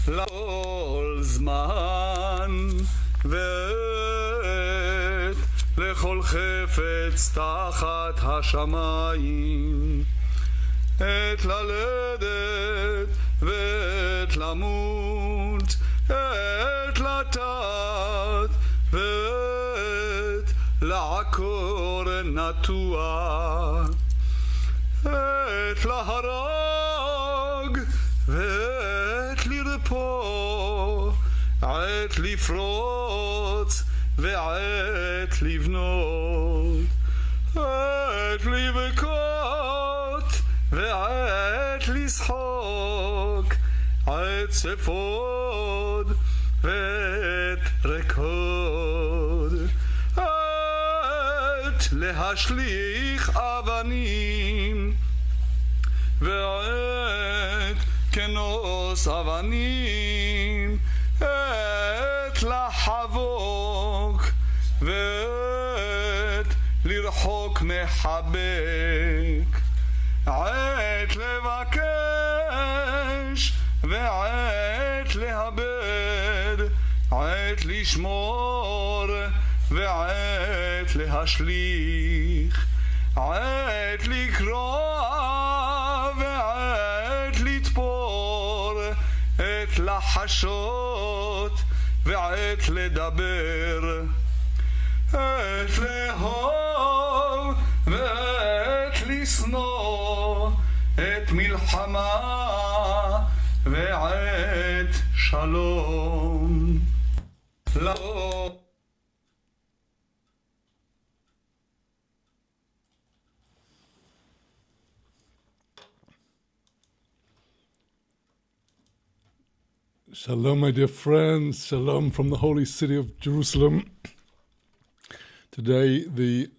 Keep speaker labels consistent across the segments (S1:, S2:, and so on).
S1: לכל זמן ועת לכל חפץ תחת השמיים, עת ללדת ועת למות, עת לטעת ועת לעקור נטוע, עת להרג ועת לרפוא, עת לפרוץ ועת לבנות, עת לבכות ועת לשחוק, עת ספוד ועת רקוד, עת להשליך אבנים ועת כנוס אבנים, עת לחבוק ועת לרחוק מחבק, עת לבקש ועת להבד, עת לשמור ועת להשליך, עת לקרוא ועת לתפור, עת לחשות ועת לדבר, עת לאהוב ועת לשנוא, עת מלחמה ועת שלום.
S2: Shalom, my dear friends. Shalom from the holy city of Jerusalem. Today, the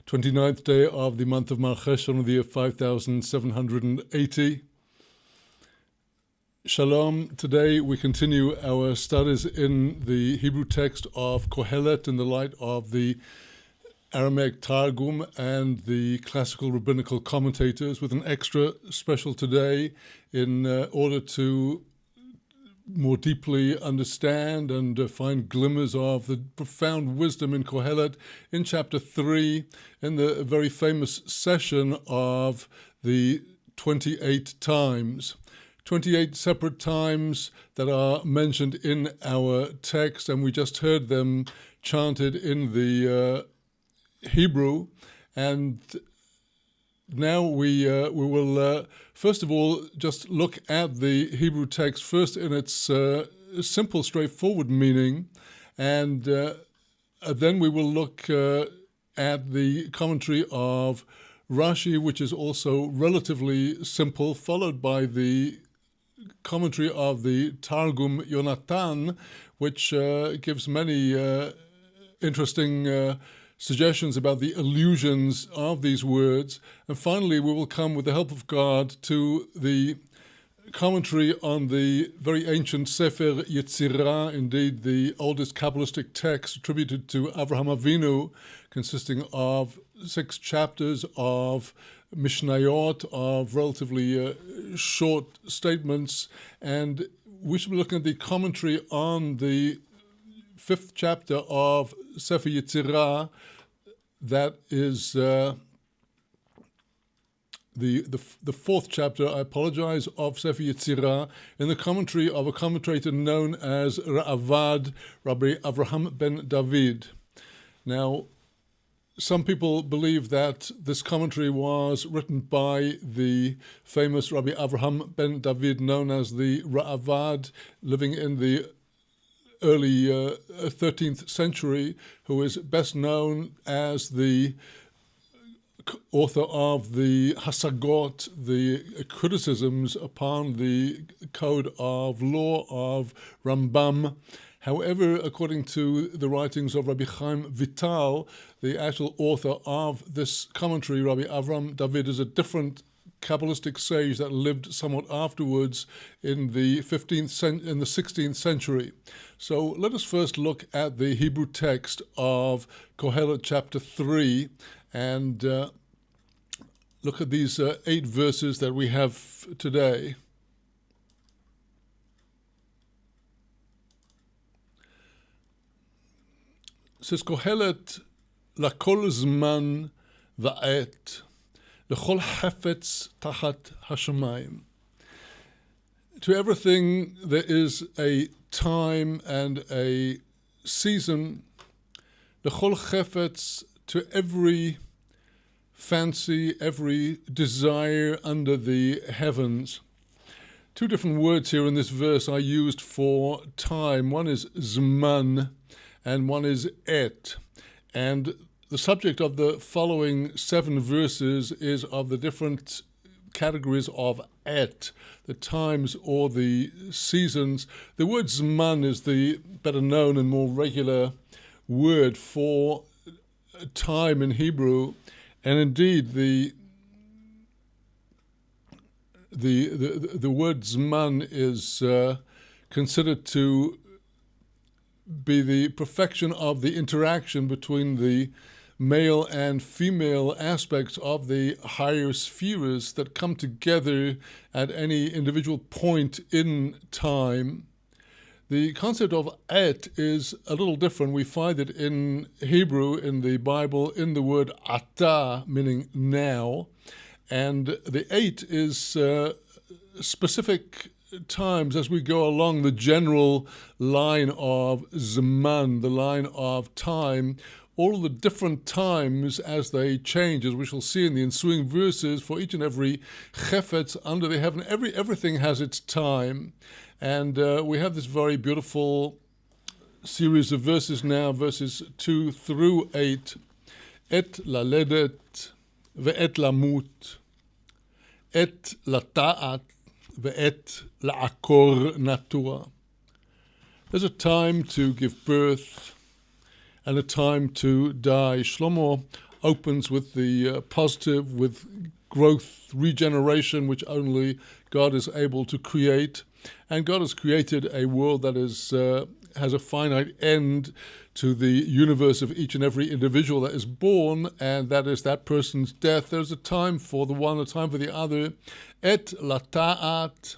S2: 29th day of the month of Mar Cheshvan of the year 5780. Shalom. Today we continue our studies in the Hebrew text of Kohelet in the light of the Aramaic Targum and the classical rabbinical commentators, with an extra special today in order to more deeply understand and find glimmers of the profound wisdom in Kohelet in chapter 3, in the very famous session of the 28 times. 28 separate times that are mentioned in our text, and we just heard them chanted in the Hebrew. And now we will first of all just look at the Hebrew text first in its simple, straightforward meaning, and then we will look at the commentary of Rashi, which is also relatively simple, followed by the commentary of the Targum Yonatan, which gives many interesting suggestions about the allusions of these words. And finally, we will come, with the help of God, to the commentary on the very ancient Sefer Yetzirah, indeed the oldest Kabbalistic text attributed to Avraham Avinu, consisting of 6 chapters of Mishnayot, of relatively short statements. And we should be looking at the commentary on the 5th chapter of Sefer Yetzirah, that is the 4th chapter, I apologize, of Sefer Yetzirah, in the commentary of a commentator known as Ra'avad, Rabbi Avraham ben David. Now, some people believe that this commentary was written by the famous Rabbi Avraham ben David, known as the Ra'avad, living in the early 13th century, who is best known as the author of the Hasagot, the criticisms upon the code of law of Rambam. However, according to the writings of Rabbi Chaim Vital, the actual author of this commentary, Rabbi Avram David, is a different Kabbalistic sage that lived somewhat afterwards in the 16th century. So let us first look at the Hebrew text of Kohelet chapter 3 and look at these 8 verses that we have today. says Kohelet lakol zman va'et lechol chefetz tachat hashamayim. To everything there is a time and a season. Lechol chefetz, to every fancy, every desire under the heavens. Two different words here in this verse are used for time. One is zman and one is et. And the subject of the following 7 verses is of the different categories of et, the times or the seasons. The word zman is the better known and more regular word for time in Hebrew, and indeed the word zman is considered to be the perfection of the interaction between the male and female aspects of the higher spheres that come together at any individual point in time. The concept of et is a little different. We find it in Hebrew, in the Bible, in the word ata, meaning now. And the et is specific times as we go along the general line of zman, the line of time, all the different times as they change, as we shall see in the ensuing verses, for each and every chefetz under the heaven. Everything has its time. And we have this very beautiful series of verses now, verses 2 through 8. Et laledet ve'et lamut, et lata'at ve'et la'akor natua. There's a time to give birth and a time to die. Shlomo opens with the positive, with growth, regeneration, which only God is able to create. And God has created a world that is has a finite end to the universe of each and every individual that is born, and that is that person's death. There's a time for the one, a time for the other. Et lata'at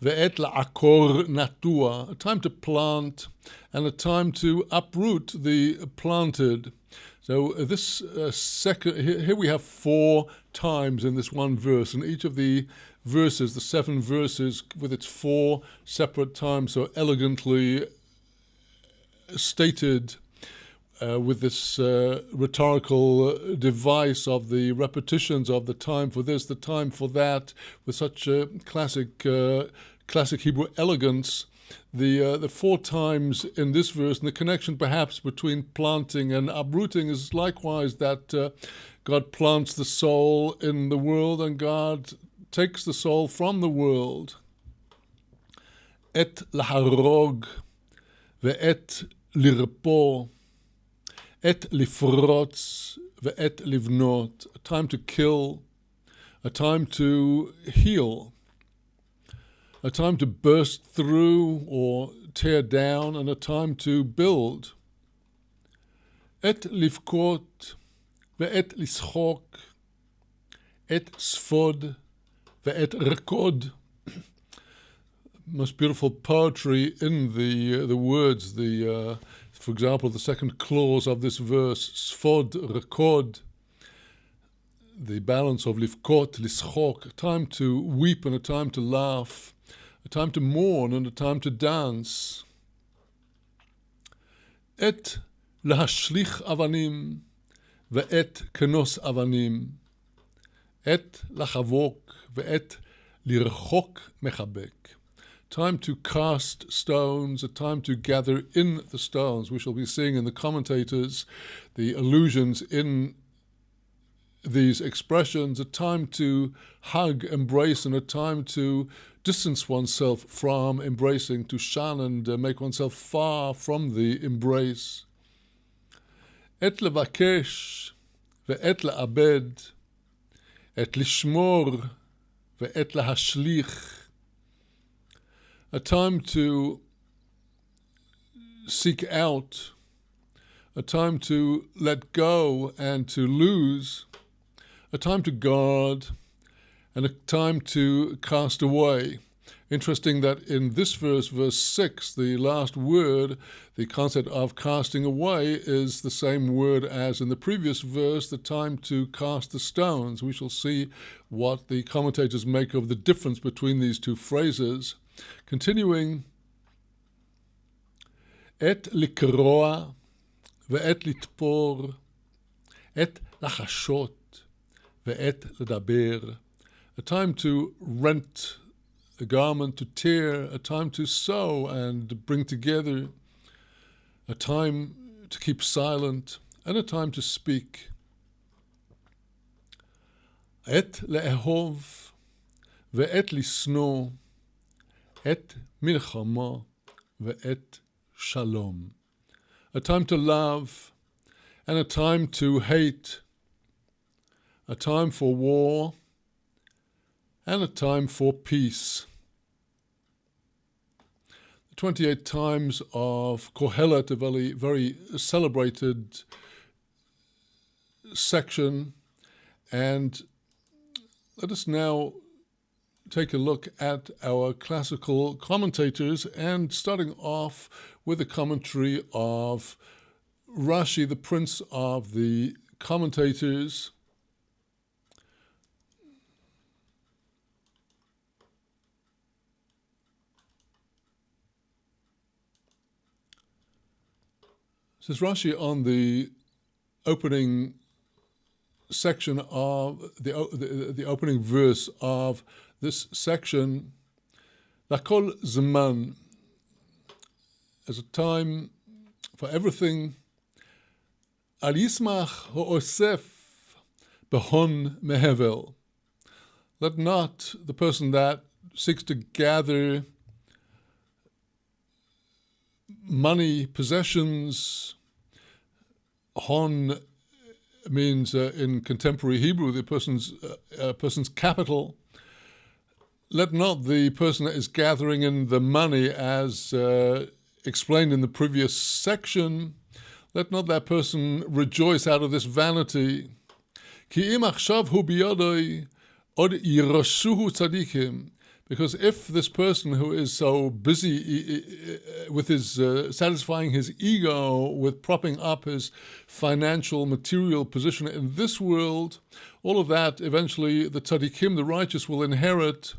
S2: ve'et la'akor natua, a time to plant and a time to uproot the planted. So this here we have 4 times in this one verse, and each of the verses, the 7 verses with its 4 separate times, so elegantly stated with this rhetorical device of the repetitions of the time for this, the time for that, with such classic Hebrew elegance. The 4 times in this verse, and the connection perhaps between planting and uprooting is likewise that God plants the soul in the world and God takes the soul from the world. Et laharog ve'et lirpo, et lifrotz ve'et livnot, a time to kill, a time to heal, a time to burst through or tear down, and a time to build. Et livkot ve'et lischok, et sfod ve'et rekod. Most beautiful poetry in the words. For example, the second clause of this verse, sfod rekod, the balance of livkot, lischok, a time to weep and a time to laugh, a time to mourn and a time to dance. Et lahashlich avanim ve'et kenos avanim, et lachavok ve'et lirchok mechabek. Time to cast stones, a time to gather in the stones. We shall be seeing in the commentators the allusions in these expressions, a time to hug, embrace, and a time to distance oneself from embracing, to shun and make oneself far from the embrace. Et levakesh ve'et la'abed, et lishmor ve'et lahashlich. A time to seek out, a time to let go and to lose, a time to guard, and a time to cast away. Interesting that in this verse, verse 6, the last word, the concept of casting away, is the same word as in the previous verse, the time to cast the stones. We shall see what the commentators make of the difference between these two phrases. Continuing, et likroa ve'et litpor, et lachashot ve'et ledaber. A time to rent a garment, to tear, a time to sew and bring together, a time to keep silent, and a time to speak. Et le'ehov ve'et lisno, et milchama ve'et shalom. A time to love and a time to hate, a time for war and a time for peace. The 28 times of Kohelet, a very, very celebrated section. And let us now take a look at our classical commentators, and starting off with a commentary of Rashi, the prince of the commentators. Says Rashi on the opening section of the opening verse of this section, Lakol Zman, as a time for everything, Al Yismach Ho'osef Behon Mehevel. Let not the person that seeks to gather money, possessions, hon means in contemporary Hebrew the person's capital. Let not the person that is gathering in the money, as explained in the previous section, let not that person rejoice out of this vanity. Ki im achshav hu biyadoi od yirashuhu tzadikim. Because if this person who is so busy with his satisfying his ego, with propping up his financial, material position in this world, all of that eventually the tzaddikim, the righteous, will inherit.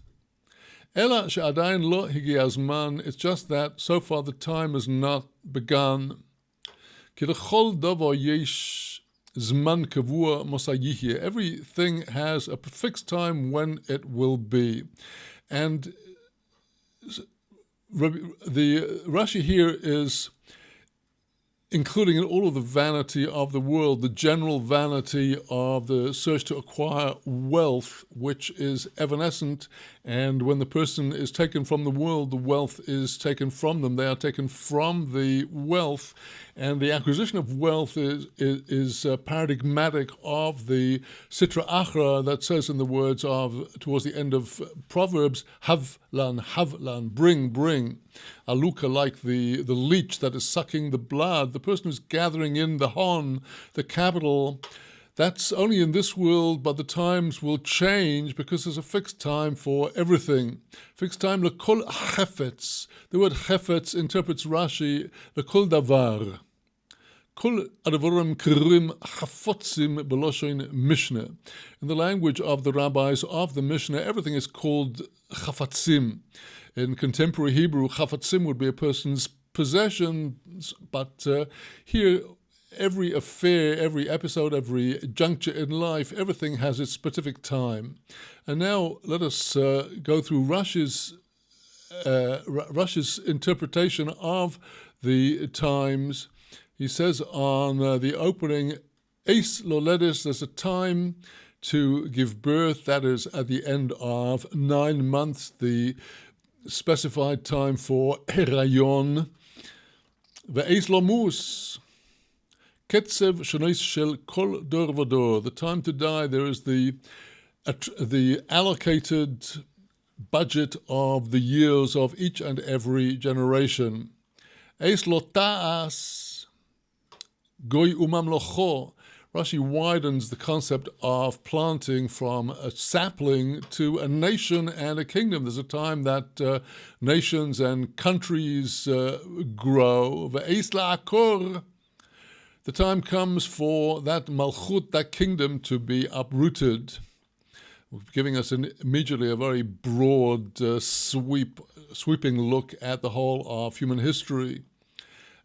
S2: Ela she'adayin lo higi azman. It's just that so far the time has not begun. Ki lechol davar yesh zman kavua mosayihye. Everything has a fixed time when it will be. And the Rashi here is including in all of the vanity of the world, the general vanity of the search to acquire wealth, which is evanescent, and when the person is taken from the world, the wealth is taken from them. They are taken from the wealth, and the acquisition of wealth is paradigmatic of the Sitra Achra that says in the words of, towards the end of Proverbs, Havlan, bring. Aluka, like the leech that is sucking the blood, the person who's gathering in the hon, the capital. That's only in this world, but the times will change because there's a fixed time for everything. Fixed time, lekol chefetz. The word chefetz interprets Rashi, lekol davar. Kol adavarim kerim chafotzim beloshon Mishnah. In the language of the rabbis of the Mishnah, everything is called chafatzim. In contemporary Hebrew, chafatzim would be a person's possessions, but here every affair, every episode, every juncture in life, everything has its specific time. And now let us go through Rashi's interpretation of the times. He says on the opening, Eis Loledis, there's a time to give birth, that is at the end of 9 months, the specified time for Herayon. Ve'eis Lomus, Ketzev Shanois Shel Kol Dor Vador, the time to die, there is the allocated budget of the years of each and every generation. Eis Lo Ta'as, Goy Umamlocho. Rashi widens the concept of planting from a sapling to a nation and a kingdom. There's a time that nations and countries grow. Ve'eis la'akor. The time comes for that malchut, that kingdom, to be uprooted, giving us immediately a very broad, sweeping look at the whole of human history.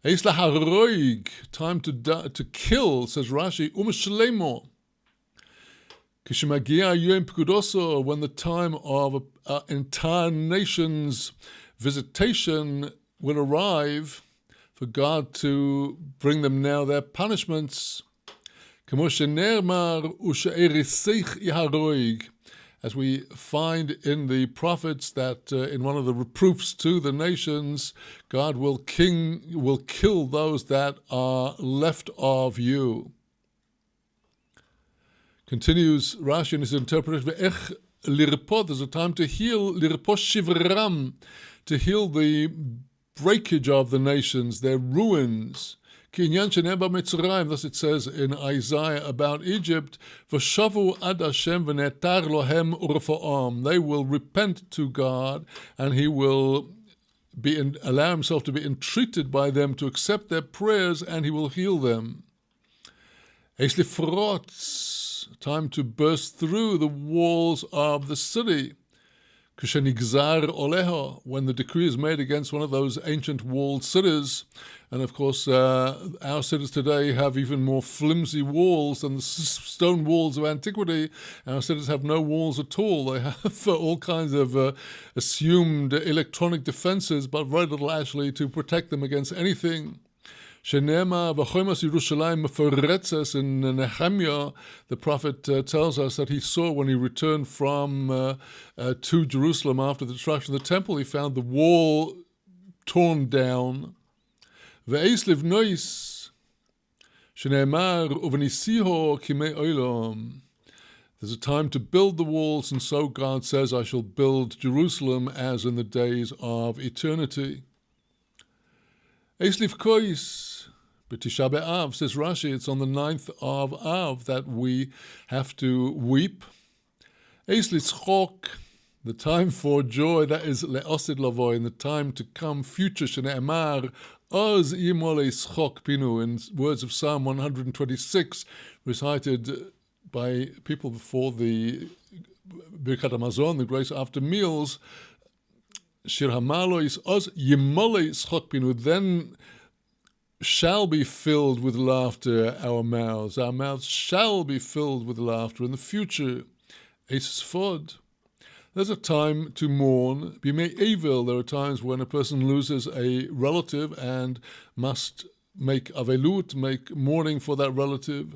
S2: Eis laharoig, time to kill, says Rashi, umeshlemo. Kishmagia yom pekudoso, when the time of an entire nation's visitation will arrive, for God to bring them now their punishments. As we find in the prophets that in one of the reproofs to the nations, God will kill those that are left of you. Continues Rashi in his interpretation, there's a time to heal, to heal the breakage of the nations, their ruins. Thus it says in Isaiah about Egypt, they will repent to God, and he will allow himself to be entreated by them to accept their prayers, and he will heal them. Time to burst through the walls of the city. When the decree is made against one of those ancient walled cities, and of course our cities today have even more flimsy walls than the stone walls of antiquity. Our cities have no walls at all. They have all kinds of assumed electronic defenses, but very little actually to protect them against anything. Shenema v'chomas Yerushalayim meforetzes, in Nehemiah, the prophet tells us that he saw when he returned from to Jerusalem after the destruction of the temple, he found the wall torn down. Ve'eis livnois, shene'emar uvenisiho kimei olam. There's a time to build the walls, and so God says, I shall build Jerusalem as in the days of eternity. Eis livkois. B'Tisha B'Av, says Rashi, it's on the 9th of Av that we have to weep. Eis litzchok, the time for joy, that is le'osid lavoy, in the time to come, future, shene'emar, oz yimo leitzchok pinu, in words of Psalm 126, recited by people before the Birkat Hamazon, the grace after meals. Shir hamalois oz yimo leitzchok pinu, then shall be filled with laughter our mouths shall be filled with laughter in the future. Eis fod. There's a time to mourn. B'mei evil, there are times when a person loses a relative and must make avelut, make mourning for that relative.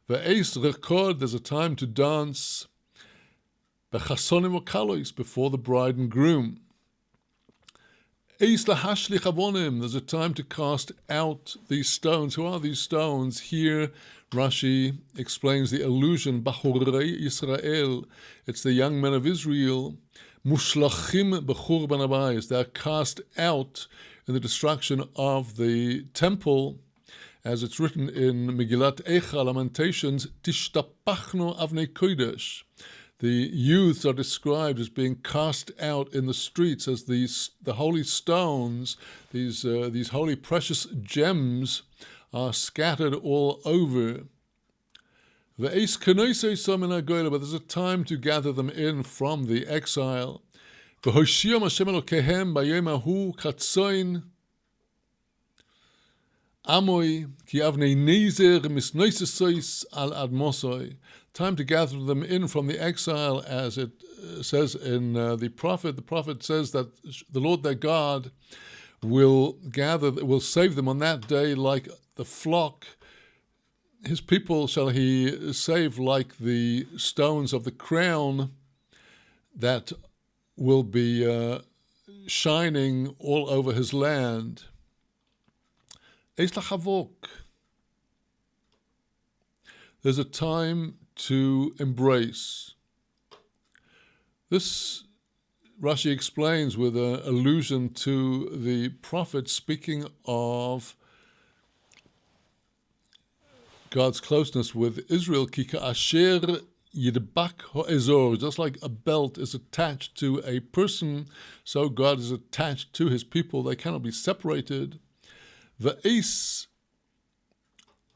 S2: Ve'eis rekod, there's a time to dance. Bechasonim okalois, before the bride and groom. Eis lahashlich avonim, there's a time to cast out these stones. Who are these stones? Here Rashi explains the allusion, Bachorei Yisrael, it's the young men of Israel. Mushlachim b'churban habayis, they are cast out in the destruction of the temple, as it's written in Megillat Eicha, Lamentations, Tishtapachno avnei kodesh. The youths are described as being cast out in the streets as the holy stones, these holy precious gems are scattered all over. But there's a time to gather them in from the exile. Amoy ki avnei nezer misnoisesois al admosoi. Time to gather them in from the exile, as it says in the prophet. The prophet says that the Lord their God will save them on that day like the flock. His people shall he save like the stones of the crown that will be shining all over his land. There's a time to embrace. This Rashi explains with an allusion to the prophet speaking of God's closeness with Israel. Kika asher yidbak ha'ezor, just like a belt is attached to a person, so God is attached to his people. They cannot be separated. Ve'es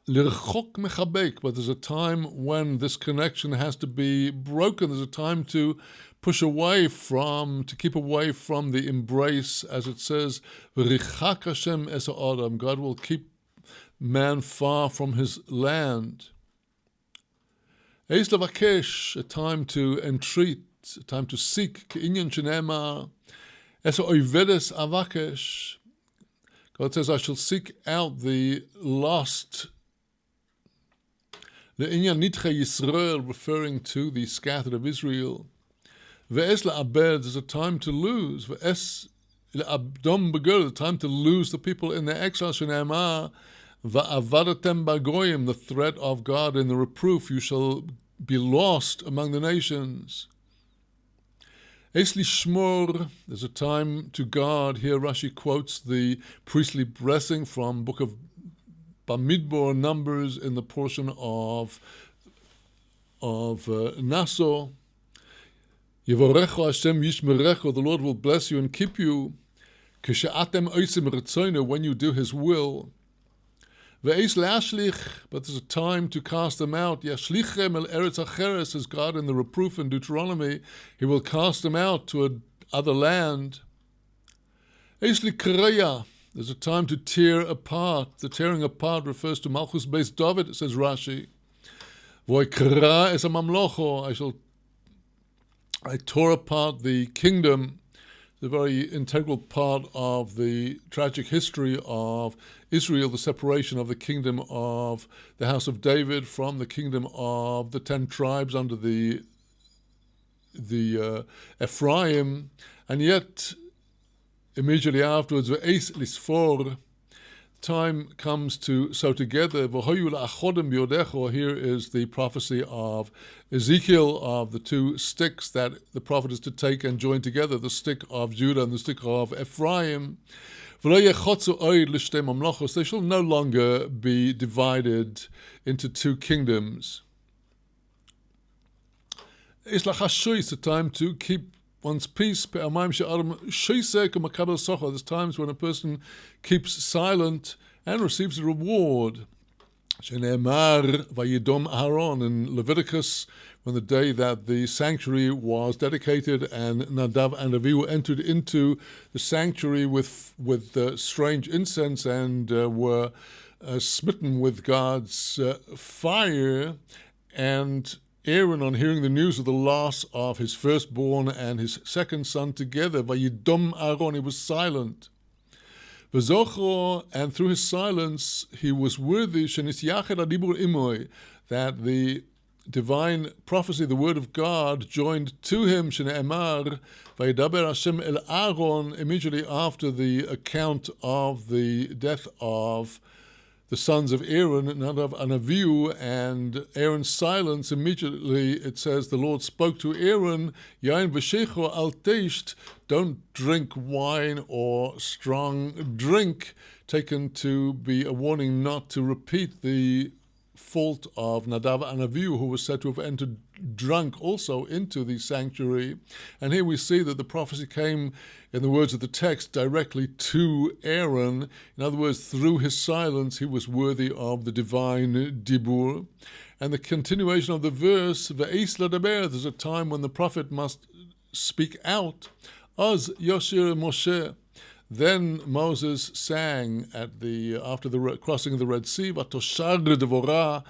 S2: lirchok mechabek, but there's a time when this connection has to be broken. There's a time to push away from, to keep away from the embrace, as it says, v'richak Hashem es ha'adam. God will keep man far from his land. Eis levakesh, a time to entreat, a time to seek. K'inyan shenema es ha'oivedes avakesh. God says, I shall seek out the lost. Le'inyan nitche Yisrael, referring to the scattered of Israel. Ve'es le'abed, there's a time to lose. Ve'es le'abdom begol, a time to lose the people in their exile. Shenema va'avadatem bagoyim, the threat of God in the reproof, you shall be lost among the nations. Eis lishmor, there's a time to guard. Here Rashi quotes the priestly blessing from book of Bamidbar, Numbers, in the portion of Naso. Yevorecho Hashem yishmerecho, the Lord will bless you and keep you. Kishe'atem oisim retzono, when you do his will. Ve'eis le'ashlich, but there's a time to cast them out. Yashlichem el eretz acheres, says God in the reproof in Deuteronomy. He will cast them out to another land. Eis likreya, there's a time to tear apart. The tearing apart refers to Malchus Beis David, says Rashi. Vo'ikra es hamamlocho, I tore apart the kingdom, the very integral part of the tragic history of Israel, the separation of the kingdom of the house of David from the kingdom of the 10 tribes under the Ephraim, and yet immediately afterwards, ve'eis lisfor, time comes to sew together. Here is the prophecy of Ezekiel of the 2 sticks that the prophet is to take and join together, the stick of Judah and the stick of Ephraim. They shall no longer be divided into 2 kingdoms. It's a time to keep one's peace. There's times when a person keeps silent and receives a reward. In Leviticus, when the day that the sanctuary was dedicated and Nadav and Avihu entered into the sanctuary with strange incense and were smitten with God's fire, and Aaron, on hearing the news of the loss of his firstborn and his second son together, Vayidom Aaron, he was silent. V'zocho, and through his silence, he was worthy, Shenisyached adibur imoy, that the divine prophecy, the word of God, joined to him, Shene'emar, Vayidaber Hashem el Aaron, immediately after the account of the death of the sons of Aaron, Nadav and Avihu, and Aaron's silence, immediately it says the Lord spoke to Aaron, Yain v'shecho al teisht, don't drink wine or strong drink, taken to be a warning not to repeat the fault of Nadav and Avihu, who was said to have entered drunk also into the sanctuary. And here we see that the prophecy came, in the words of the text, directly to Aaron. In other words, through his silence, he was worthy of the divine dibur. And the continuation of the verse, Ve'eis ladaber, there's a time when the prophet must speak out. Az Yoshir Moshe. Then Moses sang after the crossing of the Red Sea. Vatoshar Devorah.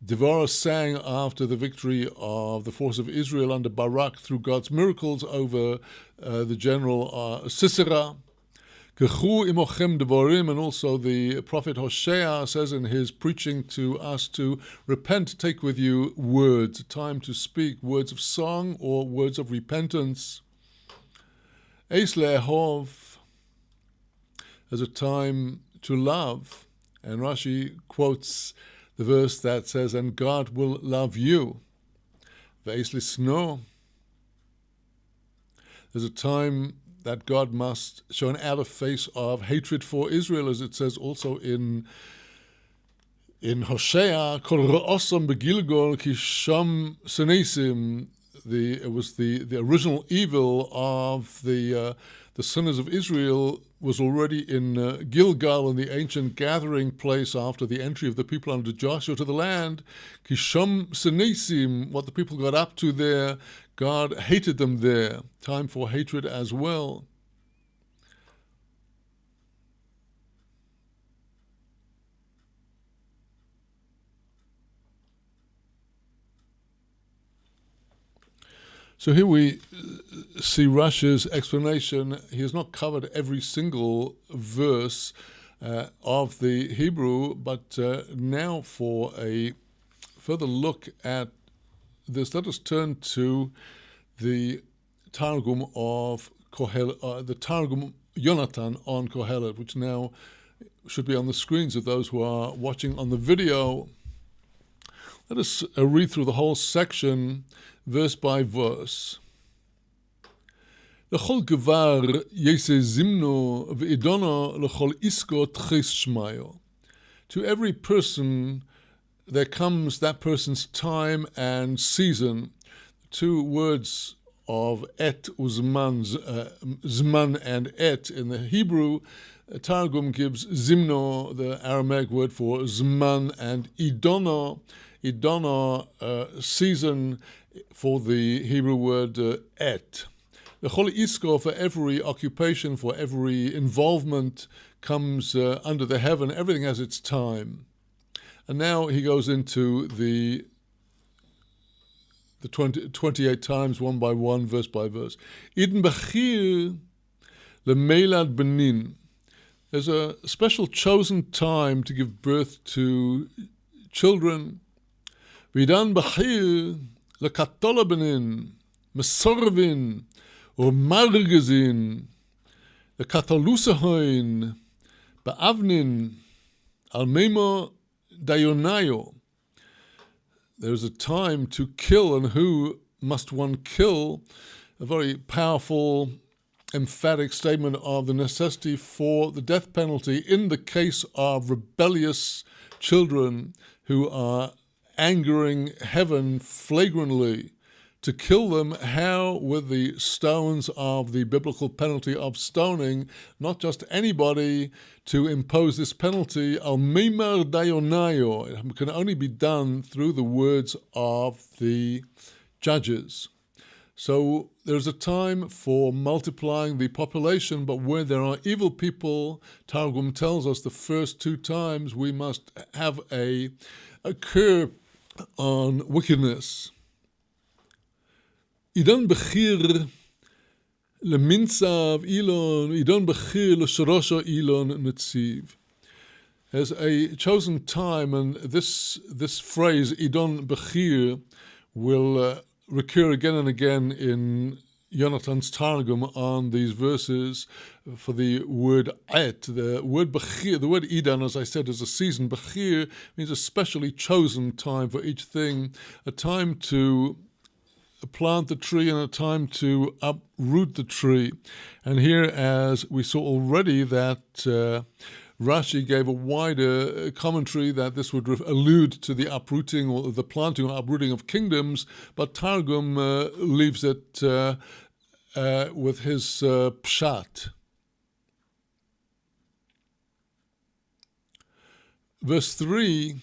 S2: Devorah sang after the victory of the force of Israel under Barak through God's miracles over the general Sisera. Kechu imochem devorim, and also the prophet Hosea says in his preaching to us to repent, take with you words, a time to speak, words of song or words of repentance. Eis le'ehov, as a time to love. And Rashi quotes the verse that says, and God will love you. Ve'eis lisno. There's a time that God must show an outer face of hatred for Israel, as it says also in In Hosea, Kol Ra'osam Begilgol Ki Sham Senesim, it was the original evil of the sinners of Israel was already in Gilgal, in the ancient gathering place after the entry of the people under Joshua to the land. Ki Sham Senesim, what the people got up to there, God hated them there. Time for hatred as well. So here we see Rashi's explanation. He has not covered every single verse of the Hebrew, but now for a further look at this, let us turn to the Targum of Kohelet, the Targum Yonatan on Kohelet, which now should be on the screens of those who are watching on the video. Let us read through the whole section, verse by verse. L'chol gevar yese zimno v'idono l'chol isko tchis shmayo. To every person there comes that person's time and season. Two words of et uzman, zman and et in the Hebrew. Targum gives zimno, the Aramaic word for zman, and idono, season, for the Hebrew word et. The chol isko, for every occupation, for every involvement, comes under the heaven. Everything has its time. And now he goes into the 28 times, one by one, verse by verse. Iden bechir lemelad benin. There's a special chosen time to give birth to children. Vidan bechir lekatola benin, mesorvin, or margezin, lekatalusahoin, beavnin, almema dayonayo. There is a time to kill, and who must one kill? A very powerful, emphatic statement of the necessity for the death penalty in the case of rebellious children who are angering heaven flagrantly. To kill them, how? With the stones of the biblical penalty of stoning, not just anybody. To impose this penalty, al mimar dayonayo, it can only be done through the words of the judges. So there's a time for multiplying the population, but where there are evil people, Targum tells us the first two times we must have a curb on wickedness. Idan bechir leminsav ilon, idan bechir leshrosha ilon netziv. There's a chosen time, and this phrase idon bechir will recur again and again in Yonatan's Targum on these verses for the word et. The word bechir, the word idan, as I said, is a season. Bechir means a specially chosen time for each thing, a time to plant the tree and a time to uproot the tree. And here, as we saw already, that Rashi gave a wider commentary that this would allude to the uprooting or the planting or uprooting of kingdoms, but Targum leaves it with his pshat. Verse 3,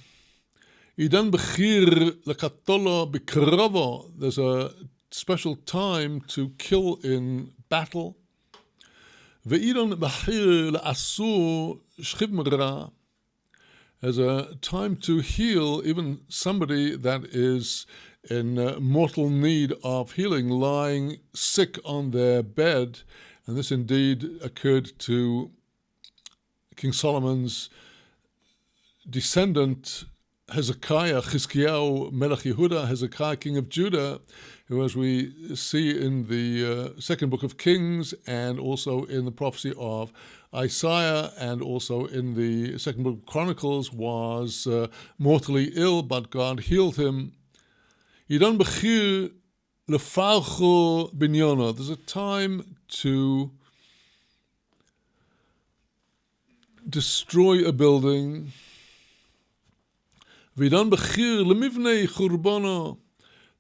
S2: Idan bechir lekatolo bikrovo. There's a special time to kill in battle. Ve'idan bechir le'asur shchivmera. There's a time to heal even somebody that is in mortal need of healing, lying sick on their bed. And this indeed occurred to King Solomon's descendant, Hezekiah, Chizkiyahu, Melech Yehuda, Hezekiah, king of Judah, who, as we see in the second book of Kings and also in the prophecy of Isaiah and also in the second book of Chronicles, was mortally ill, but God healed him. Yidon bechir lefarcho binyona. There's a time to destroy a building. V'dan bechir lemivnei churbana.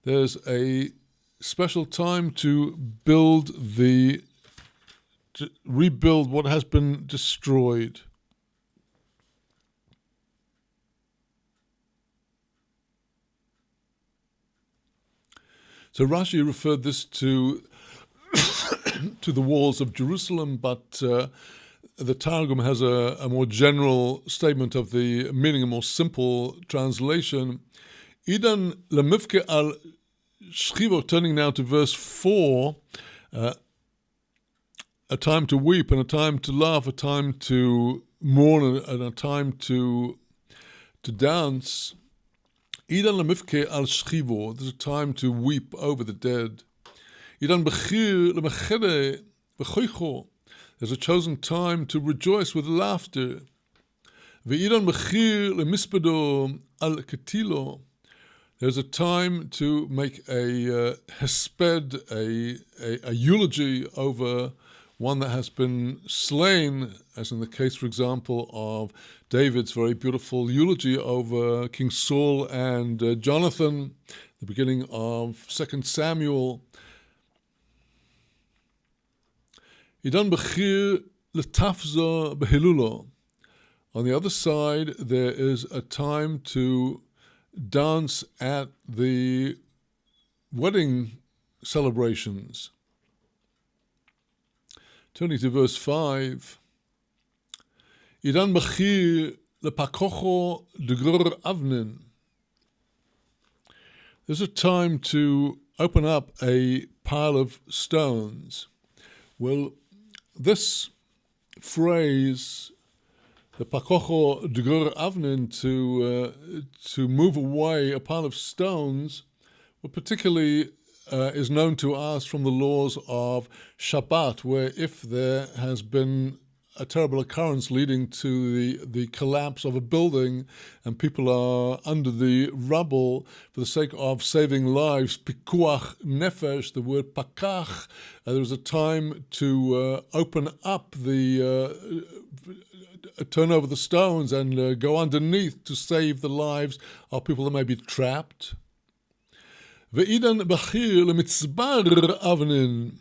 S2: There's a special time to rebuild what has been destroyed. So Rashi referred this to to the walls of Jerusalem, but the Targum has a more general statement of the meaning, a more simple translation. Idan lemivke al shchivo, turning now to verse 4, a time to weep and a time to laugh, a time to mourn and a time to dance. Idan lemivke al shchivo, there's a time to weep over the dead. Idan bechir lemechede v'choicho, there's a chosen time to rejoice with laughter. Ve'idan bechir lemispedo al ketilo, there's a time to make a hesped, a eulogy over one that has been slain, as in the case, for example, of David's very beautiful eulogy over King Saul and Jonathan, the beginning of 2 Samuel. Idan bechir letafza behilulo. On the other side, there is a time to dance at the wedding celebrations. Turning to verse 5. Idan bechir lepakocho degur avnin. There's a time to open up a pile of stones. Well, this phrase, the pakocho degur avnin, to move away a pile of stones, well, particularly is known to us from the laws of Shabbat, where if there has been a terrible occurrence leading to the collapse of a building and people are under the rubble for the sake of saving lives, pikuach nefesh, the word pakach, there is a time to open up turn over the stones and go underneath to save the lives of people that may be trapped. Ve'idan bachir lemitzbar avnin.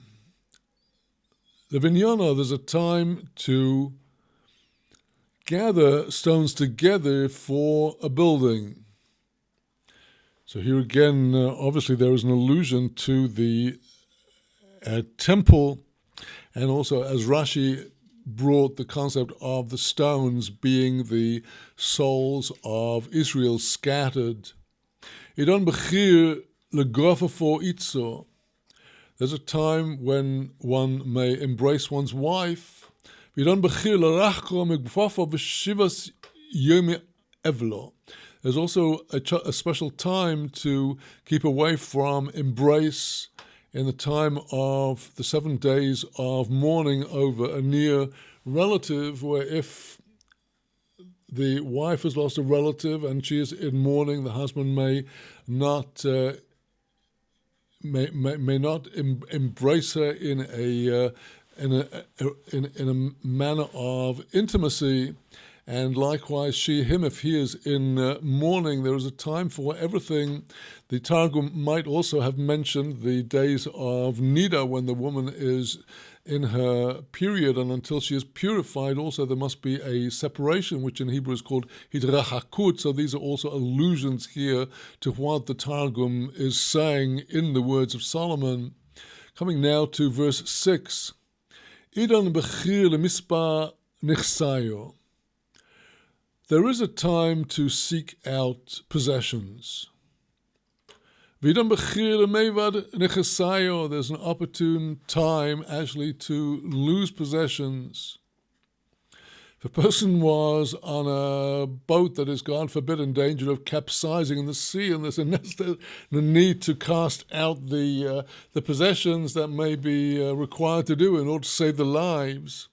S2: The vinyana, there's a time to gather stones together for a building. So here again, obviously there is an allusion to the temple, and also as Rashi brought the concept of the stones being the souls of Israel scattered. Idon bechir legrofa for itzo. There's a time when one may embrace one's wife. Idon bechir lerachko megfofa v'shivas yomi evlo. There's also a special time to keep away from embrace in the time of the 7 days of mourning over a near relative, where if the wife has lost a relative and she is in mourning, the husband may not embrace her in a manner of intimacy. And likewise, him, if he is in mourning, there is a time for everything. The Targum might also have mentioned the days of Nida, when the woman is in her period, and until she is purified, also there must be a separation, which in Hebrew is called hidrachakut. So these are also allusions here to what the Targum is saying in the words of Solomon. Coming now to verse 6. Idan bechir lemispa nichsayo. There is a time to seek out possessions. There's an opportune time actually to lose possessions. If a person was on a boat that is, God forbid, in danger of capsizing in the sea, and there's a need to cast out the possessions that may be required to do in order to save the lives.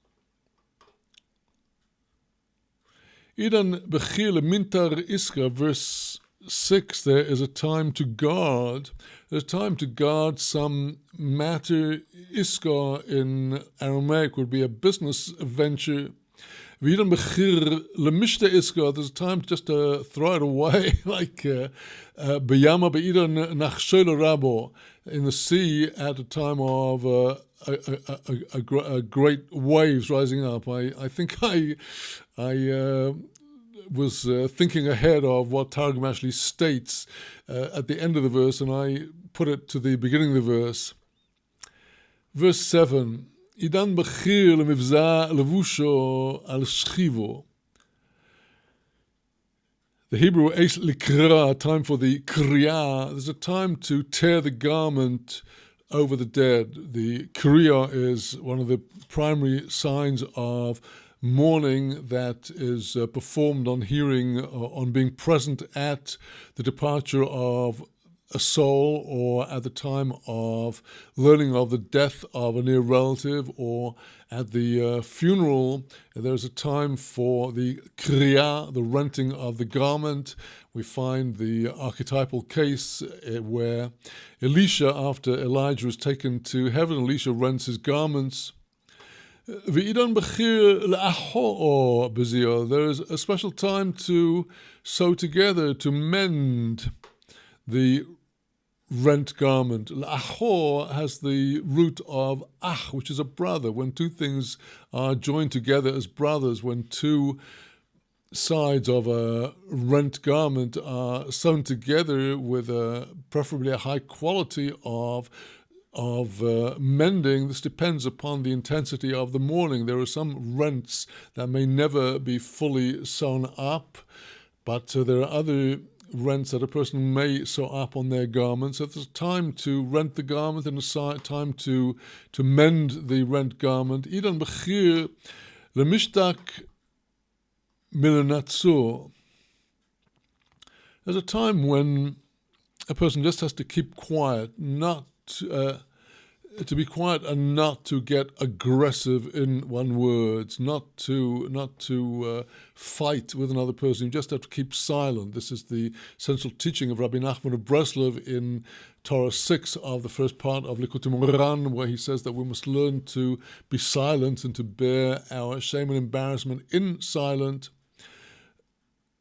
S2: Idan bechir mintar iska, verse 6, there is a time to guard. There's a time to guard some matter. Iska in Aramaic would be a business venture. V'idon bechir lemishte iska. There's a time just to throw it away, like beyama beidon nach shelo rabo, in the sea at a time of a great waves rising up. I think I was thinking ahead of what Targum actually states at the end of the verse, and I put it to the beginning of the verse. Verse 7, Idan bechir lemivza levusho al shchivo. The Hebrew eis likra, time for the kriya. There's a time to tear the garment over the dead. The kriya is one of the primary signs of mourning that is performed on hearing, on being present at the departure of a soul, or at the time of learning of the death of a near relative, or at the funeral. There's a time for the kriya, the renting of the garment. We find the archetypal case where Elisha, after Elijah is taken to heaven, Elisha rents his garments. There is a special time to sew together, to mend the rent garment. L'achor has the root of ach, which is a brother. When two things are joined together as brothers, when two sides of a rent garment are sewn together with preferably a high quality of mending, this depends upon the intensity of the mourning. There are some rents that may never be fully sewn up, but there are other rents that a person may sew up on their garments. So there's a time to rent the garment and a time to mend the rent garment. Idan bechir lemishtak milenatzur. There's a time when a person just has to keep quiet, not to be quiet and not to get aggressive in one's words, not to fight with another person. You just have to keep silent. This is the central teaching of Rabbi Nachman of Breslov in Torah 6 of the first part of Likutei Moharan, where he says that we must learn to be silent and to bear our shame and embarrassment in silence.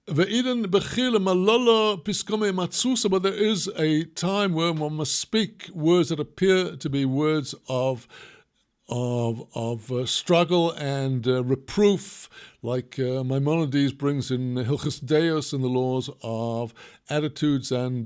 S2: But there is a time where one must speak words that appear to be words of struggle and reproof, like Maimonides brings in Hilchos Deos, in the laws of attitudes and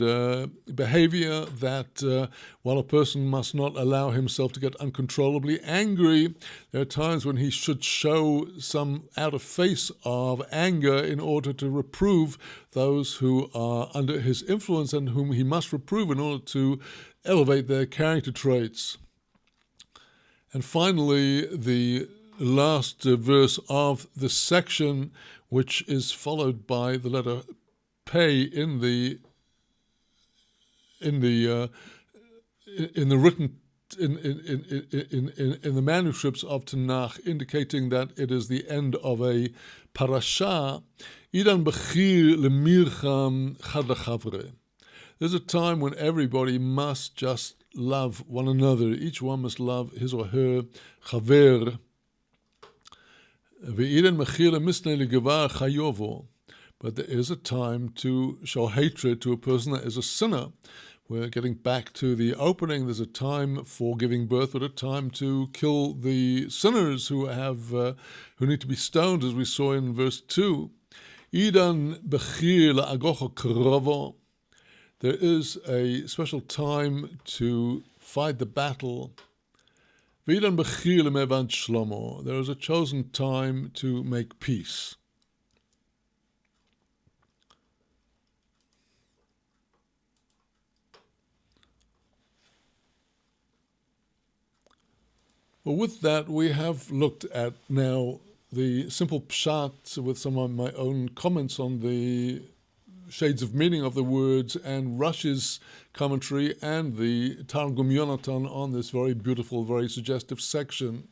S2: behavior, that while a person must not allow himself to get uncontrollably angry, there are times when he should show some outer face of anger in order to reprove those who are under his influence and whom he must reprove in order to elevate their character traits. And finally, the last verse of the section, which is followed by the letter Pei in the written in the manuscripts of Tanakh, indicating that it is the end of a parasha. Idan bechir lemircham chad lechavre. There's a time when everybody must just love one another. Each one must love his or her chaver. But there is a time to show hatred to a person that is a sinner. We're getting back to the opening. There's a time for giving birth, but a time to kill the sinners who need to be stoned, as we saw in verse 2. Idan bechir la'agocho krovo. There is a special time to fight the battle. V'idon bechir lemevant shlomo. There is a chosen time to make peace. Well, with that, we have looked at now the simple pshat with some of my own comments on the shades of meaning of the words, and Rashi's commentary and the Targum Yonatan on this very beautiful, very suggestive section.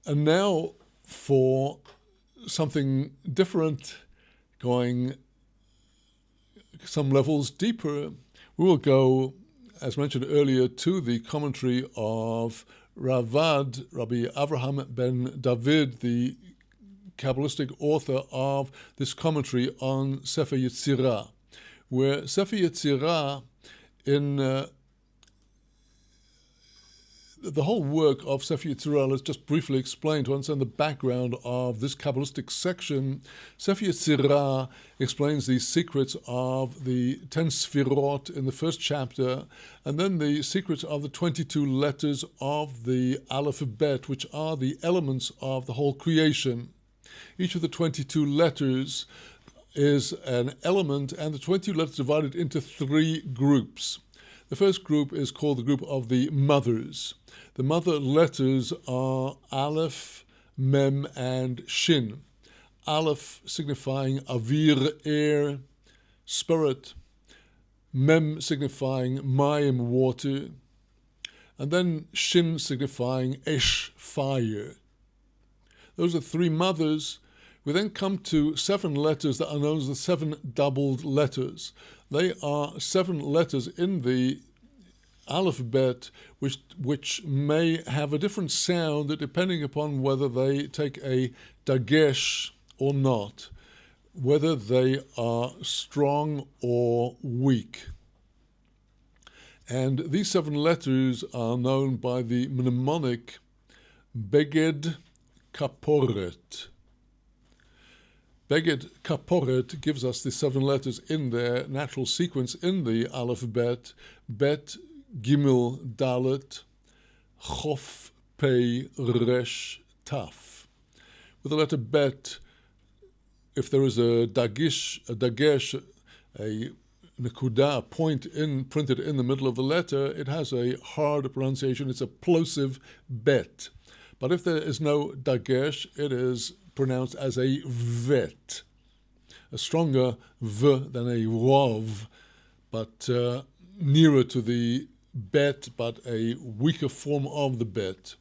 S2: And now for something different, going some levels deeper, we will go, as mentioned earlier, to the commentary of Rabbi Avraham ben David, the Kabbalistic author of this commentary on Sefer Yetzirah, where Sefer Yetzirah, in the whole work of Sefer Yetzirah, let's just briefly explain to understand the background of this Kabbalistic section. Sefer Yetzirah explains the secrets of the 10 Sfirot in the first chapter, and then the secrets of the 22 letters of the alphabet, which are the elements of the whole creation. Each of the 22 letters is an element, and the 22 letters divided into 3 groups. The first group is called the group of the mothers. The mother letters are Aleph, Mem, and Shin. Aleph signifying Avir, air, spirit. Mem signifying Mayim, water. And then Shin signifying Esh, fire. Those are 3 mothers. We then come to 7 letters that are known as the 7 doubled letters. They are 7 letters in the alphabet which may have a different sound depending upon whether they take a dagesh or not, whether they are strong or weak. And these 7 letters are known by the mnemonic Beged Kaporet. Beged Kaporet gives us the 7 letters in their natural sequence in the alphabet: Bet, Gimel, Dalet, Chof, Pei, Resh, Taf. With the letter Bet, if there is a dagesh, a nekuda, a point printed in the middle of the letter, it has a hard pronunciation. It's a plosive Bet. But if there is no dagesh, it is pronounced as a vet, a stronger v than a wav, but nearer to the bet, but a weaker form of the bet.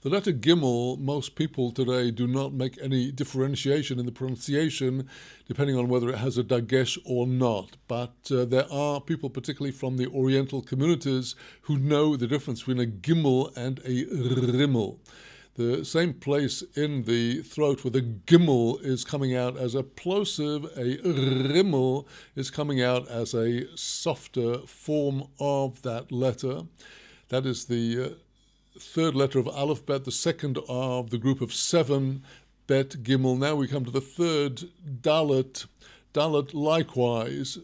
S2: The letter Gimel, most people today do not make any differentiation in the pronunciation depending on whether it has a dagesh or not. But there are people, particularly from the Oriental communities, who know the difference between a Gimel and a Rimmel. The same place in the throat where the Gimel is coming out as a plosive, a Rimmel is coming out as a softer form of that letter. That is the 3rd letter of alphabet, the 2nd of the group of 7, Bet, Gimel. Now we come to the 3rd, Dalet. Dalet likewise.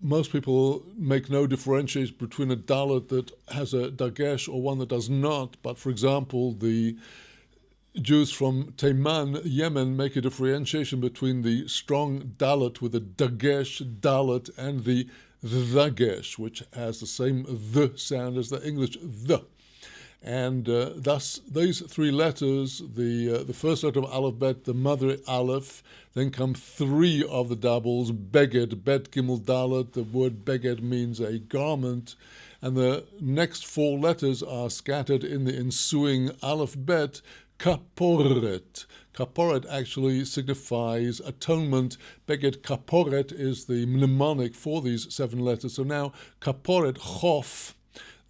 S2: Most people make no differentiation between a dalet that has a dagesh or one that does not. But for example, the Jews from Teiman, Yemen, make a differentiation between the strong dalet with a dagesh, dalet, and the dagesh, which has the same the sound as the English the. And thus, these 3 letters, the first letter of alphabet, the mother Aleph, then come 3 of the doubles, Beged, Bet, Gimel, Dalet. The word Beged means a garment. And the next 4 letters are scattered in the ensuing alphabet, Kaporet. Kaporet actually signifies atonement. Beged Kaporet is the mnemonic for these 7 letters. So now Kaporet, Chof,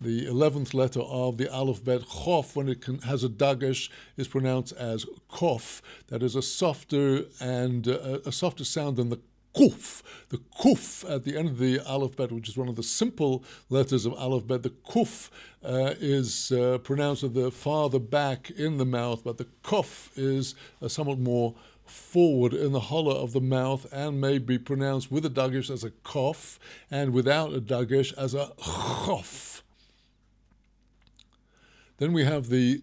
S2: the 11th letter of the alphabet, Chof, when it has a dagesh, is pronounced as Kof. That is a softer and a softer sound than the Kuf. The Kuf at the end of the alphabet, which is one of the simple letters of alphabet, the Kuf is pronounced at the farther back in the mouth, but the Kof is somewhat more forward in the hollow of the mouth and may be pronounced with a dagesh as a Kof and without a dagesh as a Chof. Then we have the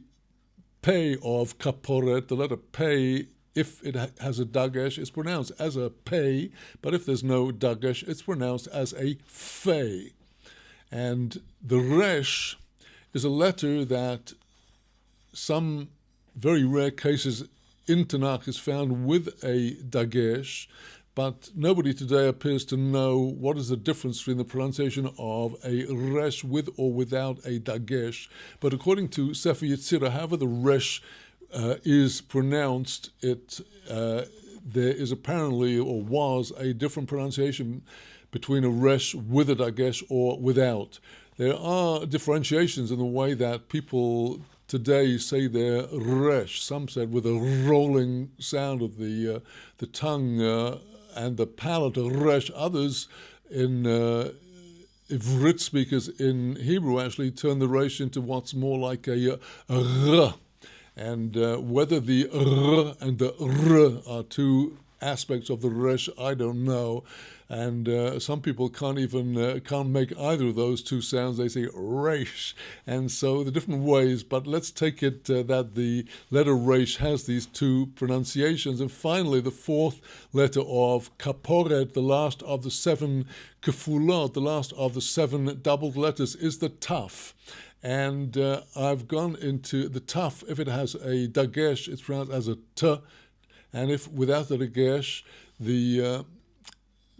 S2: Pei of Kaporet. The letter Pei, if it has a dagesh, is pronounced as a Pei, but if there's no dagesh, it's pronounced as a Fei. And the Resh is a letter that some very rare cases in Tanakh is found with a dagesh, but nobody today appears to know what is the difference between the pronunciation of a resh with or without a dagesh. But according to Sefer Yetzirah, however the resh is pronounced, there is apparently or was a different pronunciation between a resh with a dagesh or without. There are differentiations in the way that people today say their resh. Some said with a rolling sound of the tongue and the palate, resh. Others in Ivrit speakers in Hebrew actually turn the resh into what's more like a r. And whether the r and the r are two aspects of the resh, I don't know. And some people can't make either of those two sounds. They say resh. And so the different ways, but let's take it that the letter resh has these two pronunciations. And finally, the fourth letter of kaporet, the last of the seven kefulot, the last of the seven doubled letters, is the taf. And I've gone into the taf. If it has a dagesh, it's pronounced as a t. And if without the dagesh, the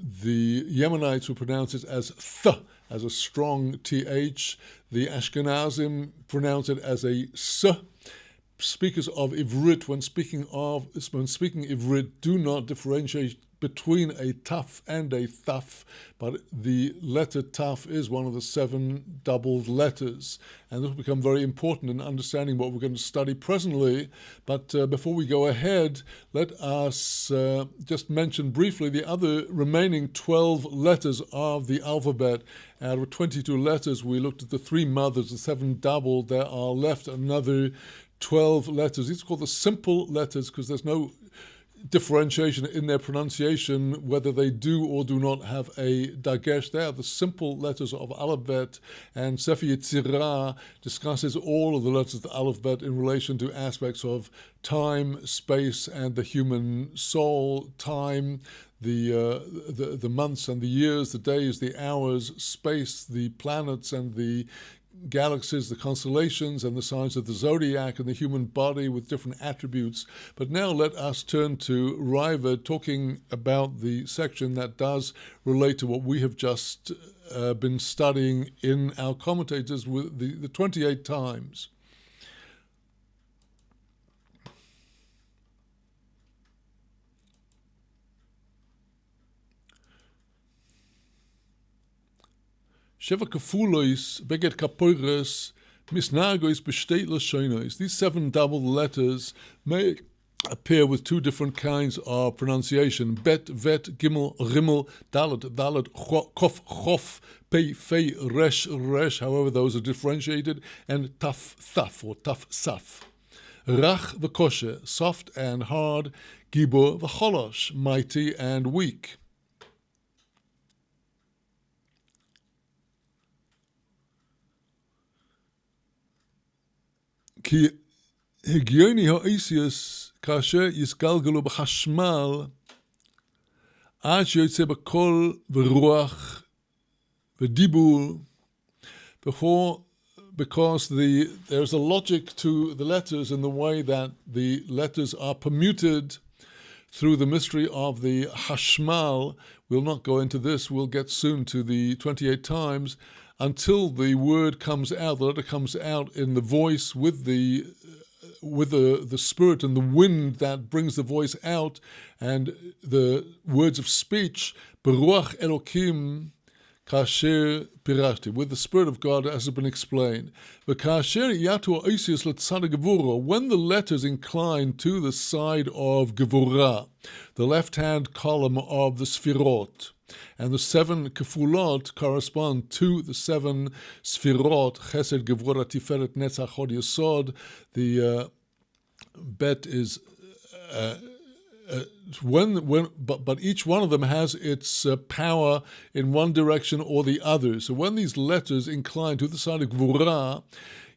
S2: Yemenites will pronounce it as th, as a strong th. The Ashkenazim pronounce it as a s. Speakers of Ivrit, when speaking Ivrit, do not differentiate between a taf and a thaf, but the letter taf is one of the seven doubled letters, and this will become very important in understanding what we're going to study presently. But before we go ahead, let us just mention briefly the other remaining 12 letters of the alphabet. Out of 22 letters, we looked at the three mothers, the seven doubled. There are left another 12 letters. These are called the simple letters because there's no differentiation in their pronunciation whether they do or do not have a dagesh. They are the simple letters of alphabet, and Sefer Yetzirah discusses all of the letters of the alphabet in relation to aspects of time, space, and the human soul. Time, the months and the years, the days, the hours; space, the planets and the galaxies, the constellations, and the signs of the zodiac, and the human body with different attributes. But now let us turn to Raavad, talking about the section that does relate to what we have just been studying in our commentators with the 28 times. Sheva kafulois, beget kapoires, misnagois besteht lashonos. These seven double letters may appear with two different kinds of pronunciation: bet, vet, gimel, rimmel, dalet, dalet, kof, chof, pei, fei, resh, resh. However, those are differentiated, and taf, thaf, or taf, saf. Rach v'koshe, soft and hard. Gibor v'cholosh, mighty and weak. כי הגיוני האיסיוס כאשר יסגלגלו בחשמל עד שיוצא בקול ורוח ודיבור, because there's a logic to the letters in the way that the letters are permuted through the mystery of the hashmal. We'll not go into this, we'll get soon to the 28 times, until the word comes out, the letter comes out in the voice with the spirit and the wind that brings the voice out, and the words of speech, Beruach Elokim kasher pirashti, with the spirit of God, as has been explained. When the letters incline to the side of Gevurah, the left-hand column of the Sfirot, and the seven kefulot correspond to the seven sfirot, Chesed, Gevurah, Tiferet, Netzach, Hod, Yesod. The bet is but each one of them has its power in one direction or the other. So when these letters incline to the side of Gevurah,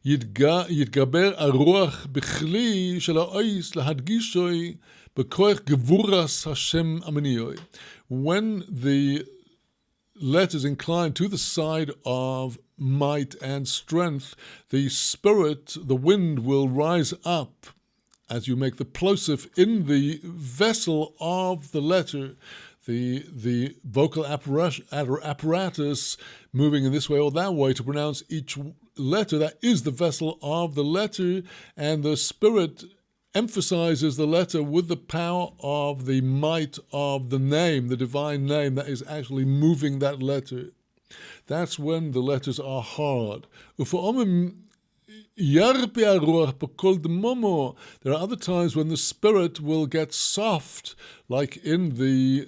S2: יתגבר הרוח בכלי של האויס להדגישוי בכוח גבורס השם המניוי. When the letters incline to the side of might and strength, the spirit, the wind, will rise up as you make the plosive in the vessel of the letter, the vocal apparatus moving in this way or that way to pronounce each letter. That is the vessel of the letter, and the spirit emphasizes the letter with the power of the might of the name, the divine name that is actually moving that letter. That's when the letters are hard. Ufa'omim Yarpi aruach b'kol d'momo. There are other times when the spirit will get soft, like in the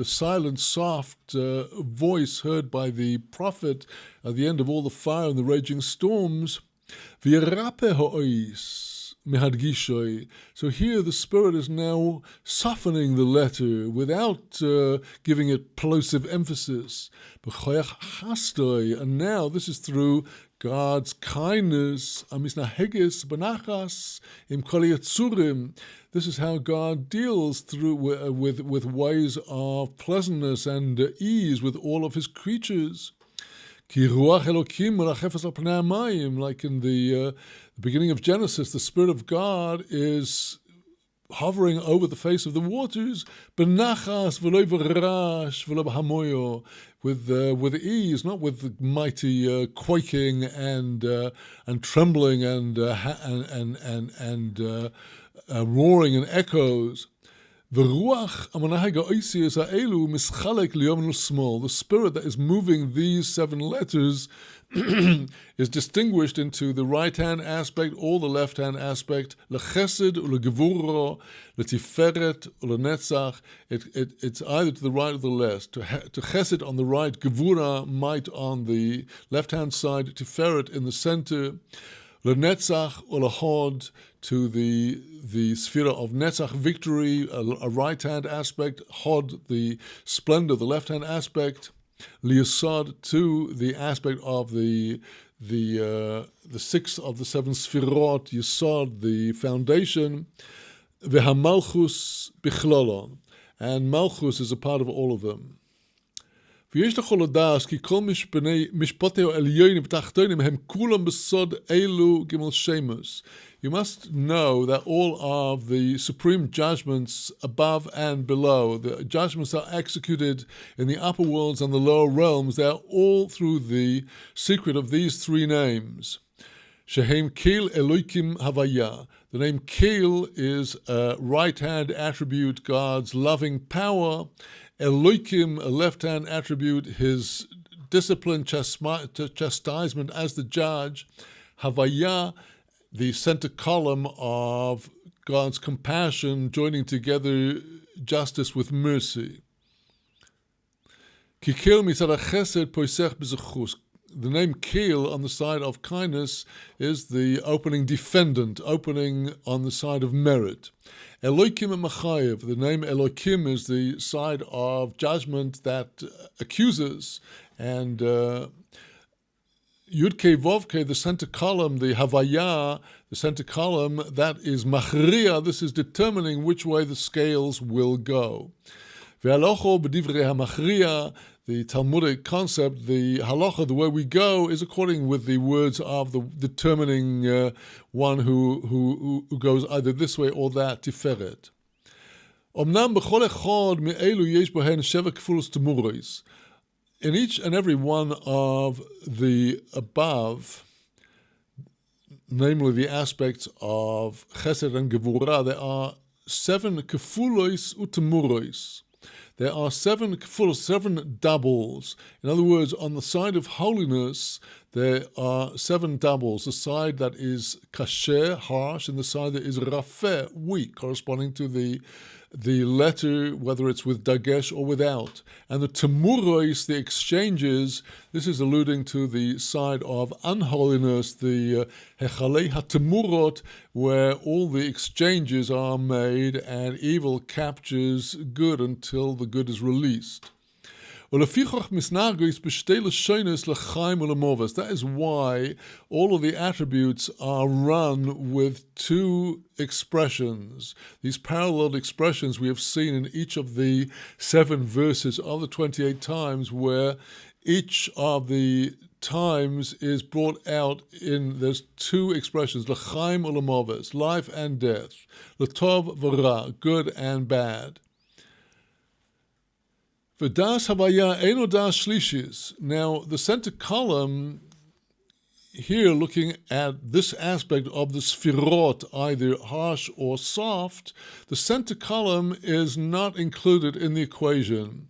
S2: silent, soft voice heard by the prophet at the end of all the fire and the raging storms. V'yarape ha'ois. So here the Spirit is now softening the letter without giving it plosive emphasis. And now this is through God's kindness. This is how God deals through with ways of pleasantness and ease with all of his creatures. Like in the beginning of Genesis, the Spirit of God is hovering over the face of the waters, with ease, not with mighty quaking and trembling and roaring and echoes. The spirit that is moving these 7 letters is distinguished into the right-hand aspect or the left-hand aspect. Lechesed, ulegevura, letiferet, ulenetzach. It's either to the right or the left. To chesed on the right, gevura, might on the left-hand side, tiferet in the center. Lenetzach or lehod, to the sphere of netzach, victory, a right-hand aspect, hod, the splendor, the left-hand aspect, liyasad, to the aspect of the 6th of the 7 sphirot, yasad, the foundation, vehamalchus bichlala, and malchus is a part of all of them. You must know that all of the supreme judgments above and below, the judgments that are executed in the upper worlds and the lower realms, they are all through the secret of these 3 names. Shehem Kil Elokim Havaya. The name Kil is a right-hand attribute, God's loving power. Elokim, a left-hand attribute, his discipline, chastisement as the judge. Havaya, the center column of God's compassion, joining together justice with mercy. Kikil mitzad chesed poisech b'zechus. The name Kil on the side of kindness is the opening defendant, opening on the side of merit. Elokim and Machayev, the name Elokim is the side of judgment that accuses, and Yudke Vovke, the center column, the Havaya, the center column, that is Machriya, this is determining which way the scales will go. Ve'alocho b'divrei hamachriya, the Talmudic concept, the halacha, the way we go, is according with the words of the determining one who goes either this way or that, tiferet. Omnam b'chol echad me'elu yesh bohen sheva kfulos temuros. In each and every one of the above, namely the aspects of chesed and gevurah, there are 7 kefulos utemuros. There are 7 kefulos, 7 doubles. In other words, on the side of holiness, there are 7 doubles. The side that is kasher, harsh, and the side that is rafeh, weak, corresponding to the letter, whether it's with dagesh or without. And the temuros, the exchanges, this is alluding to the side of unholiness, the hechalei hatemurot, where all the exchanges are made and evil captures good until the good is released. That is why all of the attributes are run with 2 expressions. These parallel expressions we have seen in each of the 7 verses of the 28 times, where each of the times is brought out in, there's 2 expressions, l'chaim u'lemoves, life and death, l'tov v'ra, good and bad. V'das havaya eno das shlishis. Now, the center column here, looking at this aspect of the sphirot, either harsh or soft, the center column is not included in the equation.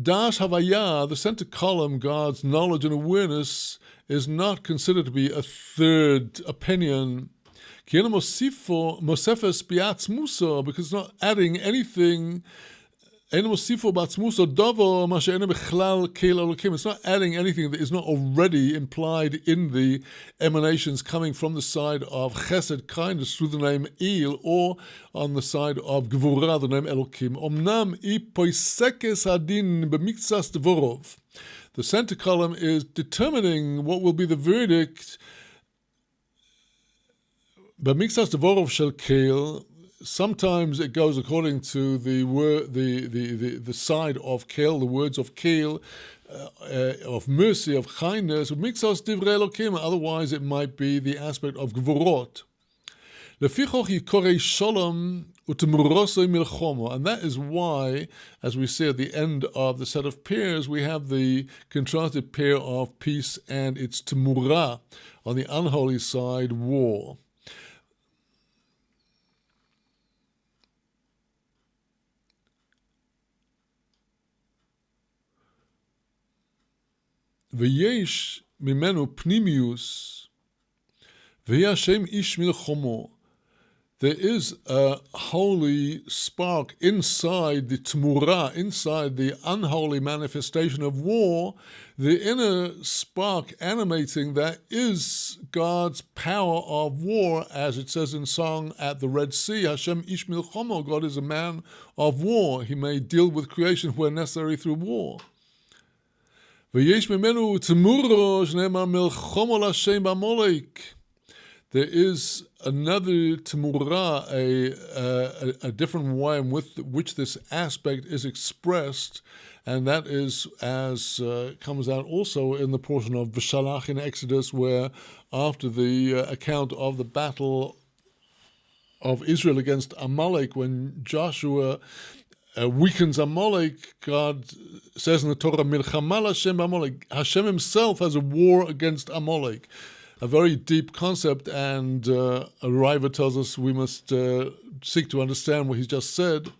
S2: Das havaya, the center column, God's knowledge and awareness, is not considered to be a third opinion. Because it's not adding anything. It's not adding anything that is not already implied in the emanations coming from the side of Chesed, kindness, through the name Il, or on the side of Gvura, the name Elokim. The center column is determining what will be the verdict. B'miksas devorov shel Keil. Sometimes it goes according to the side of Keil, the words of Keil, of mercy, of kindness. B'miksas divrei Elokim. Otherwise, it might be the aspect of Gvorot. Lefichoch yikorei shalom u'temurosei milchomo, and that is why, as we see at the end of the set of pairs, we have the contrasted pair of peace and its temurah on the unholy side, war. V'yesh mimenu pnimius v'hi Hashem ish milchomo. There is a holy spark inside the Tmurah, inside the unholy manifestation of war, the inner spark animating that is God's power of war, as it says in song at the Red Sea, Hashem ish milchomo, God is a man of war. He may deal with creation where necessary through war. V'yesh mimenu Tmuro shneimar milchomo l'Hashem b'Amalek. There is another temurah, a different way in which this aspect is expressed, and that is as comes out also in the portion of V'shalach in Exodus, where after the account of the battle of Israel against Amalek, when Joshua weakens Amalek, God says in the Torah, Milchama Hashem Amalek. Hashem himself has a war against Amalek. A very deep concept, and a Riva tells us we must seek to understand what he's just said.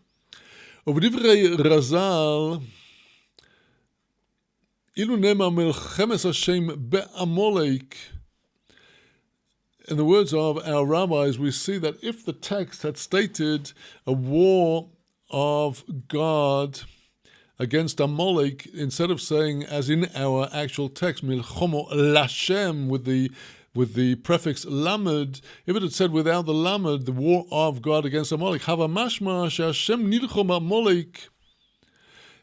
S2: ובדברי רז"ל, אילו נאמר מלחמת השם בעמלק, in the words of our rabbis, we see that if the text had stated a war of God against Amalek, instead of saying, as in our actual text, milchomo lashem, with the prefix lamed, if it had said without the lamed, the war of God against Amalek, hava mashma she'Hashem nilchom Amalek,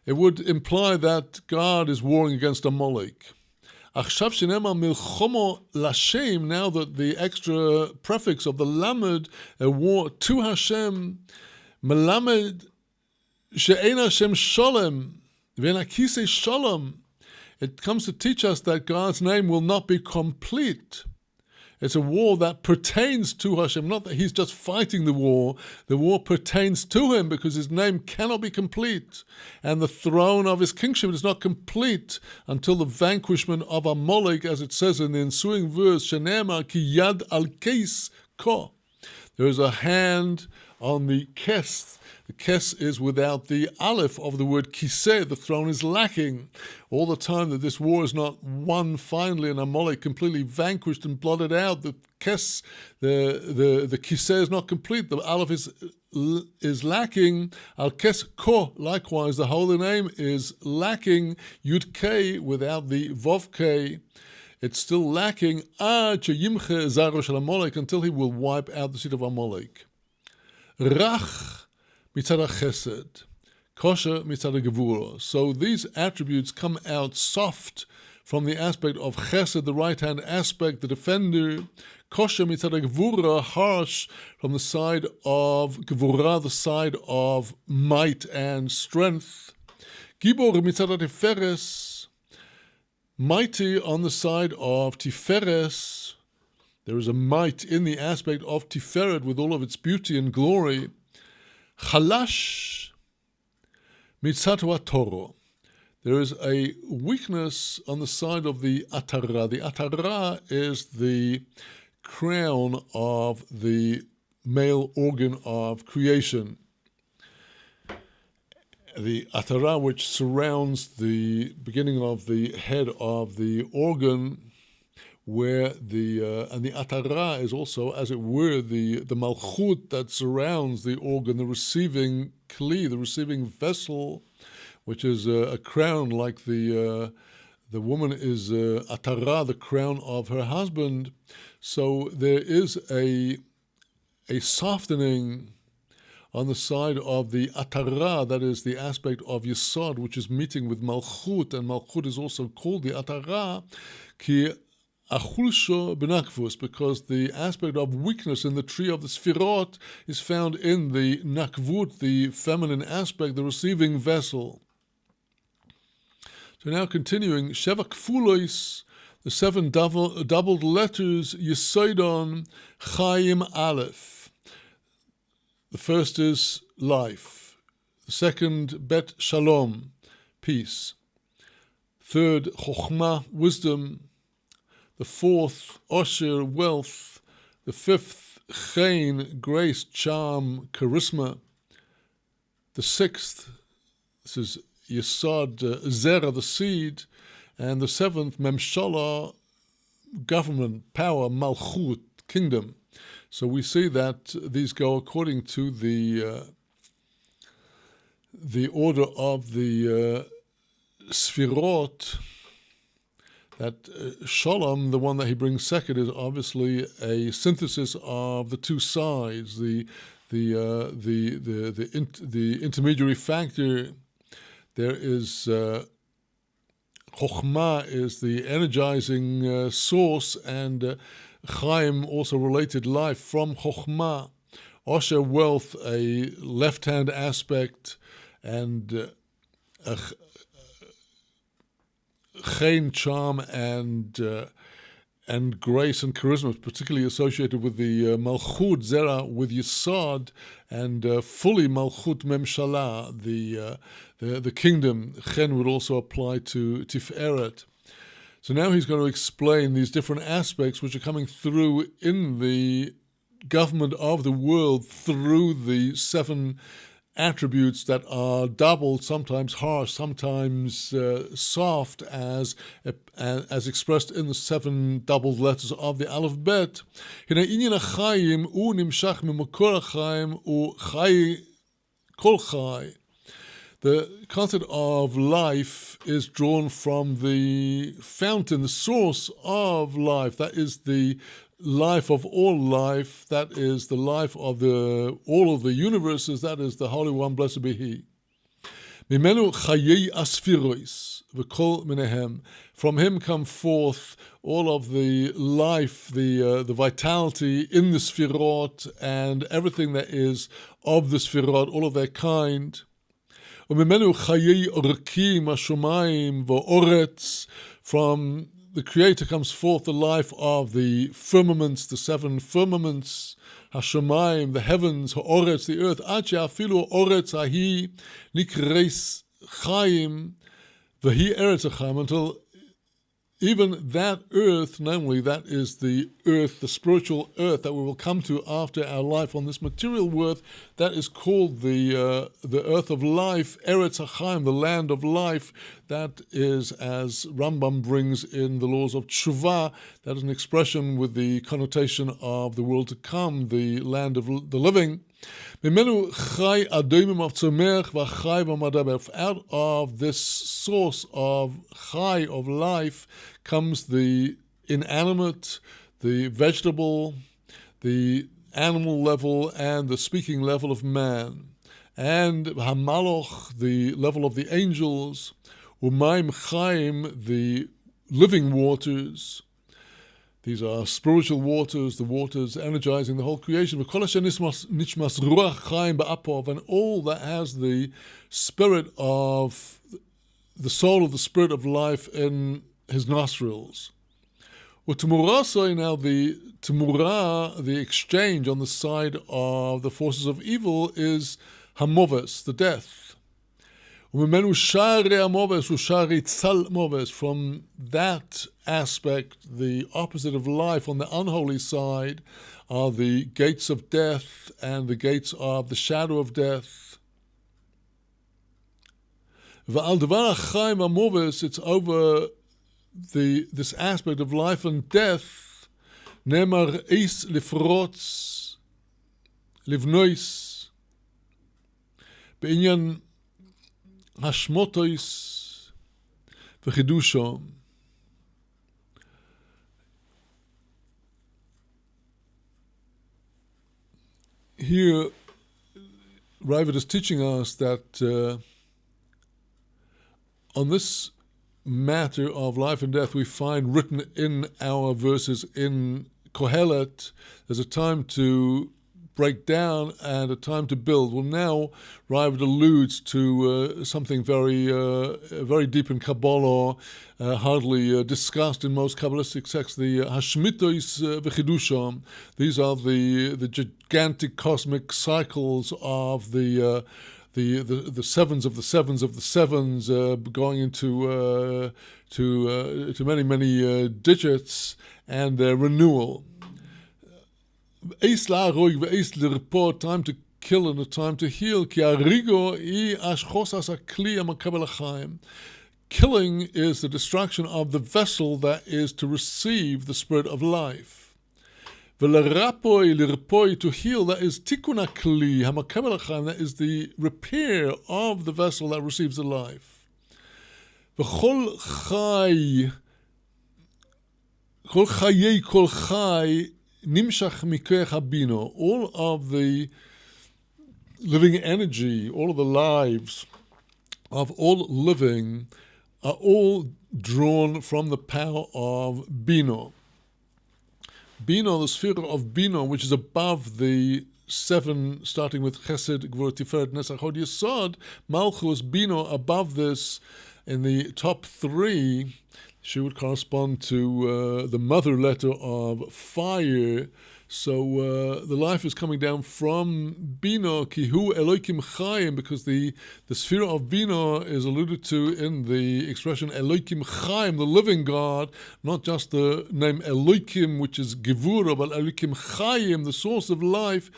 S2: it would imply that God is warring against Amalek. Achshav shenema milchomo lashem, now that the extra prefix of the lamed, a war to Hashem, melamed she'ein Hashem sholem, v'en hakisei shalom. It comes to teach us that God's name will not be complete. It's a war that pertains to Hashem, not that he's just fighting the war. The war pertains to him because his name cannot be complete. And the throne of his kingship is not complete until the vanquishment of Amalek, as it says in the ensuing verse, Shene'emar ki yad al keis ko. There is a hand on the kes. The kes is without the aleph of the word kiseh. The throne is lacking. All the time that this war is not won finally and Amalek completely vanquished and blotted out, the kes, the kiseh is not complete. The aleph is lacking. Al kes ko, likewise, the holy name is lacking. Yud K without the Vov K. It's still lacking. Until he will wipe out the seed of Amalek. Rach mitzad chesed, kosher mitzad gevura. So these attributes come out soft from the aspect of chesed, the right-hand aspect, the defender. Kosher mitzad gevura, harsh from the side of gevura, the side of might and strength. Gibor mitzad tiferes, mighty on the side of tiferes. There is a might in the aspect of Tiferet with all of its beauty and glory. Chalash mitzat Toro. There is a weakness on the side of the Atara. The Atara is the crown of the male organ of creation. The Atara, which surrounds the beginning of the head of the organ, where and the atara is also, as it were, the malchut that surrounds the organ, the receiving kli, the receiving vessel, which is a crown, like the woman is atara, the crown of her husband. So there is a softening on the side of the atara, that is the aspect of Yesod, which is meeting with Malchut, and Malchut is also called the atara, ki achulsho benakvus, because the aspect of weakness in the tree of the Sfirot is found in the nakvut, the feminine aspect, the receiving vessel. So now continuing, Sheva Kfulois, the 7 doubled letters, Yesodon Chaim Aleph. The first is life. The second, Bet Shalom, peace. Third, Chokhmah, wisdom. The fourth, Osher, wealth. The fifth, Chen, grace, charm, charisma. The sixth, this is Yesod, Zerah, the seed. And the seventh, Memshala, government, power, Malchut, kingdom. So we see that these go according to the order of the Sfirot. That Shalom, the one that he brings second, is obviously a synthesis of the two sides. The intermediary factor. There is Chokhmah is the energizing source, and Chaim, also related life from Chokhmah. Osher, wealth, a left-hand aspect, and Chen, charm, and grace and charisma, particularly associated with the Malchut, Zerah, with Yesod, and fully Malchut Memshala, the kingdom. Chen would also apply to Tiferet. So now he's going to explain these different aspects which are coming through in the government of the world through the 7 attributes that are doubled, sometimes harsh, sometimes soft, as expressed in the 7 doubled letters of the Aleph Bet. Hine inyan hachayim u nimshach mimokor hachayim u chai kol chai. The concept of life is drawn from the fountain, the source of life. That is the life of all life. That is the life of all of the universes. That is the Holy One, blessed be He. Mimenu chayei asfiros v'kol minehem. From Him come forth all of the life, the vitality in the Sfirot, and everything that is of the Sfirot, all of their kind. Umimenu chayei orkim hashomayim v'oretz. From the Creator comes forth the life of the firmaments, the 7 firmaments, hashomayim, the heavens, ha'oretz, the earth. Ad she'afilu oretz hahi nikreis chayim v'hi eretz ha'chayim, until even that earth, namely that is the earth, the spiritual earth that we will come to after our life on this material earth, that is called the earth of life, Eretz HaChaim, the land of life. That is, as Rambam brings in the laws of Tshuva, that is an expression with the connotation of the world to come, the land of the living. Out of this source of chai, of life, comes the inanimate, the vegetable, the animal level, and the speaking level of man. And hamaloch, the level of the angels, umayim chaim, the living waters. These are spiritual waters, the waters energizing the whole creation. And all that has the spirit of the soul of the spirit of life in his nostrils. Now the temurah, the exchange on the side of the forces of evil, is hamoves, the death. From that aspect, the opposite of life on the unholy side are the gates of death and the gates of the shadow of death. It's over this aspect of life and death, nemar eis lifrotz livnois beinyan hashmotois v'chidushom. Here, Ravid is teaching us that on this matter of life and death, we find written in our verses in Kohelet, there's a time to break down and a time to build. Well, now Ravid alludes to something very deep in Kabbalah, hardly discussed in most Kabbalistic texts, the Hashmitois v'chidusham. These are the gigantic cosmic cycles of the sevens of the sevens of the sevens, going into many digits, and their renewal. Eis la'arog ve'eis l'repot, time to kill and a time to heal. Ki harigo I ashchosas hakli hamakabel hachaim. Killing is the destruction of the vessel that is to receive the spirit of life. Ve'lerapoi l'repoi, to heal, that is tikkun hakli hamakabel hachaim, that is the repair of the vessel that receives the life. V'chol chai, kol chayei kol chai nimshach mikoach habino, all of the living energy, all of the lives of all living are all drawn from the power of Bino. Bino, the sphere of Bino, which is above the seven, starting with Chesed, Gvur, Tiferet, Netzach, Hod, Yesod, Malchus, Bino, above this, in the top three, she would correspond to the mother letter of fire. So the life is coming down from Bino, Kihu Elokim Chaim, because the sphere of Bino is alluded to in the expression Elokim Chaim, the living God, not just the name Elokim, which is Gevura, but Elokim Chaim, the source of life.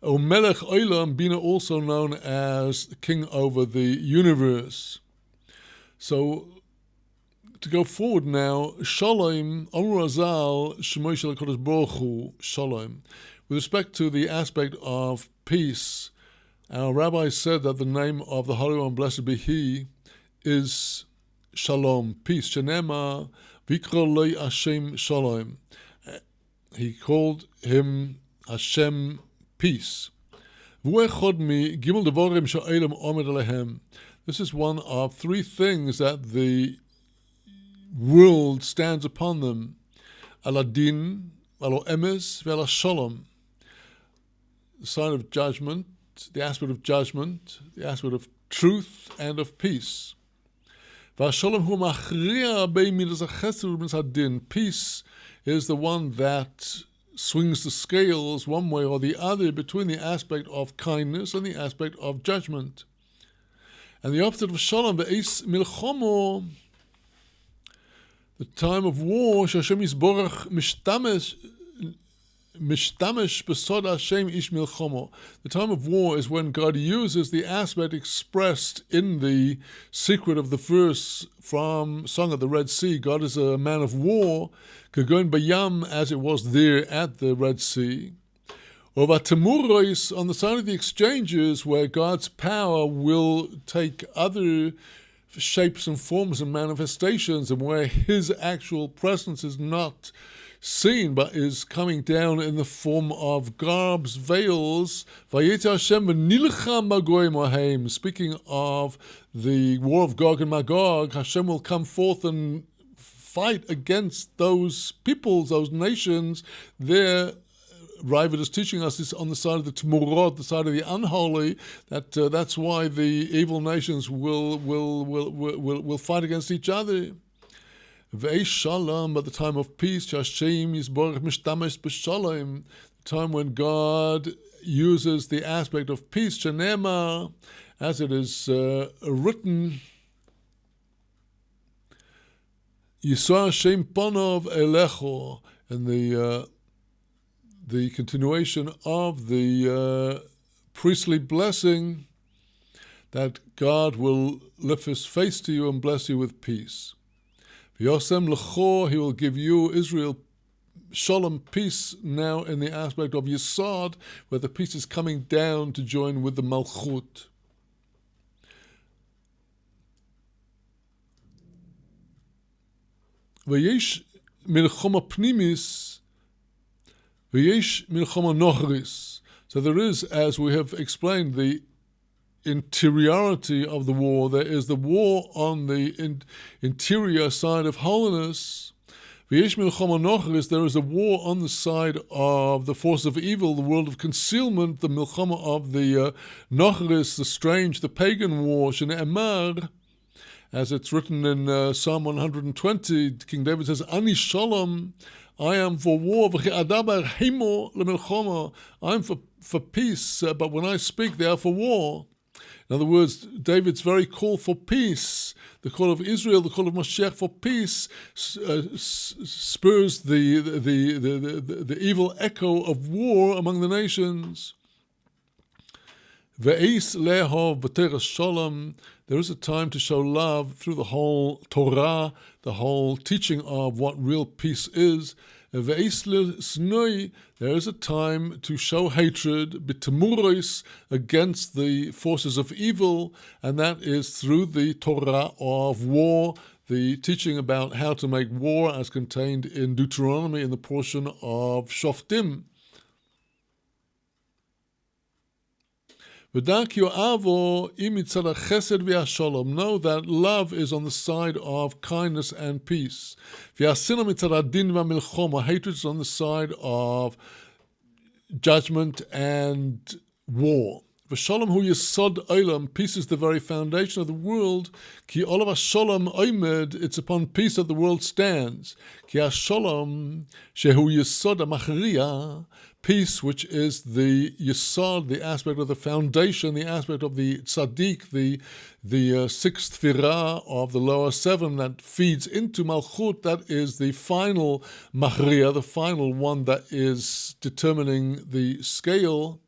S2: O Melech Olam, Bino also known as king over the universe. So to go forward now, Shalom, Amru Azal, Shemoy Shel HaKadosh Baruch Hu, Shalom. With respect to the aspect of peace, our rabbi said that the name of the Holy One, blessed be He, is Shalom, peace. Shenema Vikro Loi Hashem Shalom. He called him Hashem, peace. This is one of three things that the world stands upon them: Aladin, Alo Emes, Vela Shalom. The sign of judgment, the aspect of judgment, the aspect of truth and of peace. Peace is the one that swings the scales one way or the other between the aspect of kindness and the aspect of judgment. And the opposite of Shalom, Ve'es Milchomo, the time of war, Hashem Yisborach Mishtamesh Besod Hashem Ish Milchomo. The time of war is when God uses the aspect expressed in the secret of the verse from Song of the Red Sea. God is a man of war, Kagon Bayam, as it was there at the Red Sea. Over Temurois, on the side of the exchanges, where God's power will take other shapes and forms and manifestations, and where His actual presence is not seen but is coming down in the form of garbs, veils. Speaking of the war of Gog and Magog, Hashem will come forth and fight against those peoples, those nations. There, Ravid is teaching us this on the side of the Tmurot, the side of the unholy. That's why the evil nations will fight against each other. Ve'esh Shalom, at the time of peace, Hashem Yisborach Mishtamesh B'Shalom, the time when God uses the aspect of peace, Shenema, as it is written, Yisra Hashem Panov Elecho, and the continuation of the priestly blessing, that God will lift His face to you and bless you with peace. V'yosem l'cho, he will give you, Israel, shalom, peace, now in the aspect of Yesod, where the peace is coming down to join with the Malchut. V'yesh milchoma pnimis, v'yesh milchoma nochris. So there is, as we have explained, the interiority of the war. There is the war on the interior side of holiness. V'yesh milchama nochris, there is a war on the side of the force of evil, the world of concealment, the milchama of the nochris, the strange, the pagan war. Shne'emar, as it's written in Psalm 120, King David says, Ani shalom, I am for war. I'm for peace, but when I speak, they are for war. In other words, David's very call for peace, the call of Israel, the call of Mashiach for peace, spurs the evil echo of war among the nations. Ve'is lehov v'teres shalom. There is a time to show love through the whole Torah, the whole teaching of what real peace is. Ve'is lesnoi. There is a time to show hatred, b'temuros, against the forces of evil, and that is through the Torah of war, the teaching about how to make war as contained in Deuteronomy in the portion of Shoftim. Know that love is on the side of kindness and peace. Hatred is on the side of judgment and war. V'shalom hu yesod olam, peace is the very foundation of the world. Ki olav hashalom oimed, it's upon peace that the world stands. Ki hashalom shehu yesod hamachriya, peace, which is the yesod, the aspect of the foundation, the aspect of the tzaddik, the sixth firah of the lower seven that feeds into malchut, that is the final machriya, the final one that is determining the scale.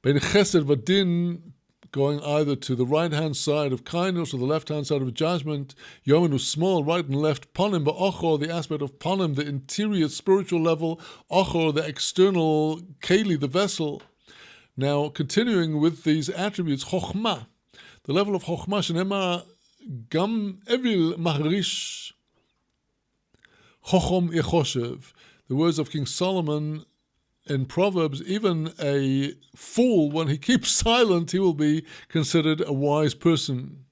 S2: Ben chesed v'din, going either to the right-hand side of kindness or the left-hand side of judgment. Yomenu, small, right and left. Ponim ba'ochor, the aspect of ponim, the interior spiritual level. Ochor, the external keli, the vessel. Now, continuing with these attributes, chokhmah, the level of chokhmah, shenema gam evil mahrish chochom yechoshev. The words of King Solomon in Proverbs, even a fool, when he keeps silent, he will be considered a wise person.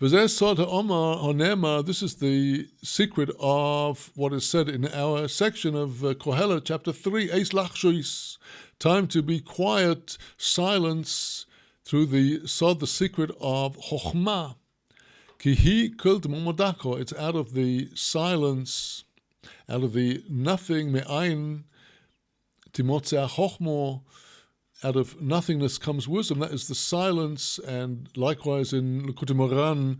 S2: This is the secret of what is said in our section of Kohelet, chapter 3, Eis lachshois, time to be quiet, silence, through the sod, the secret of chokhmah. Kihi kult momodako, it's out of the silence, out of the nothing, me'ayin, timotzeh chochmo, out of nothingness comes wisdom. That is the silence. And likewise in Likutei Moharan,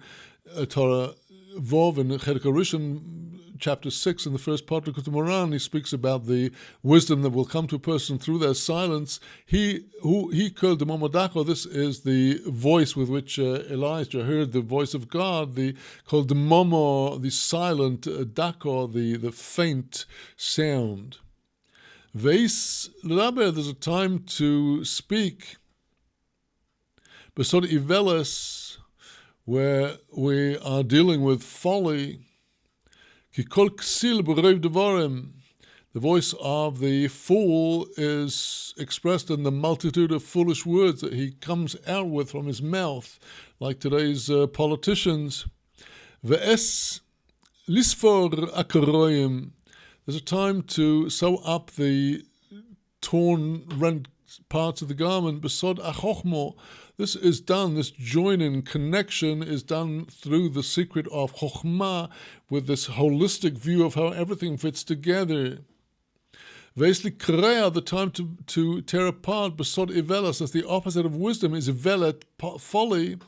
S2: Torah Vov, in Chelik Rishon, chapter 6, in the first part of Likutei Moharan, he speaks about the wisdom that will come to a person through their silence. He called the momodako. This is the voice with which Elijah heard the voice of God. The called the momo, the silent, dako, the faint sound. Veis l'daber, there's a time to speak. Besod iveles, where we are dealing with folly. Ki kol ksil b'reiv devarim, the voice of the fool is expressed in the multitude of foolish words that he comes out with from his mouth, like today's politicians. Ve'es lisfor akaroyim, there's a time to sew up the torn, rent parts of the garment. Besod achochmo, this is done, this joining, connection is done through the secret of chokhmah, with this holistic view of how everything fits together. Vesli kreya, the time to tear apart. Besod ivelas, as the opposite of wisdom is ivelet, folly.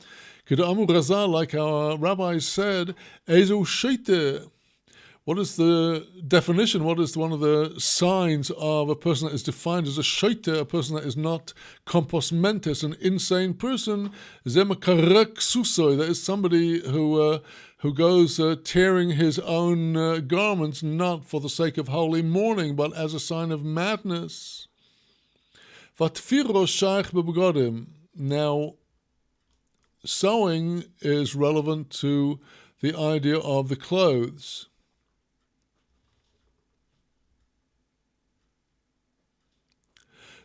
S2: Kedamu razal, like our rabbis said, ezu sheite, what is the definition? What is one of the signs of a person that is defined as a shaita, a person that is not compos mentis, an insane person? That is somebody who goes tearing his own garments, not for the sake of holy mourning, but as a sign of madness. Now, sewing is relevant to the idea of the clothes.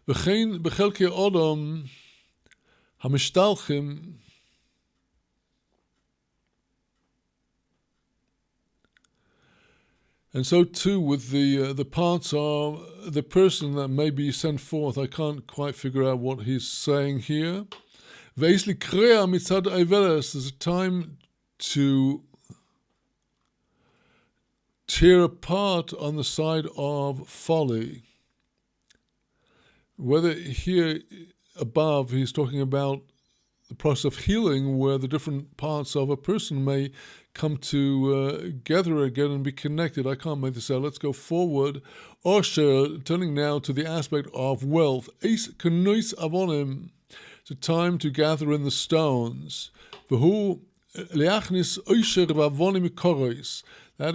S2: וכן בחלקי אדם המשתלחים and so too with the parts of the person that may be sent forth. I can't quite figure out what he's saying here. There's a time to tear apart on the side of folly. Whether here above he's talking about the process of healing, where the different parts of a person may come together again and be connected. I can't make this out. Let's go forward. Osher, turning now to the aspect of wealth. It's a time to gather in the stones. That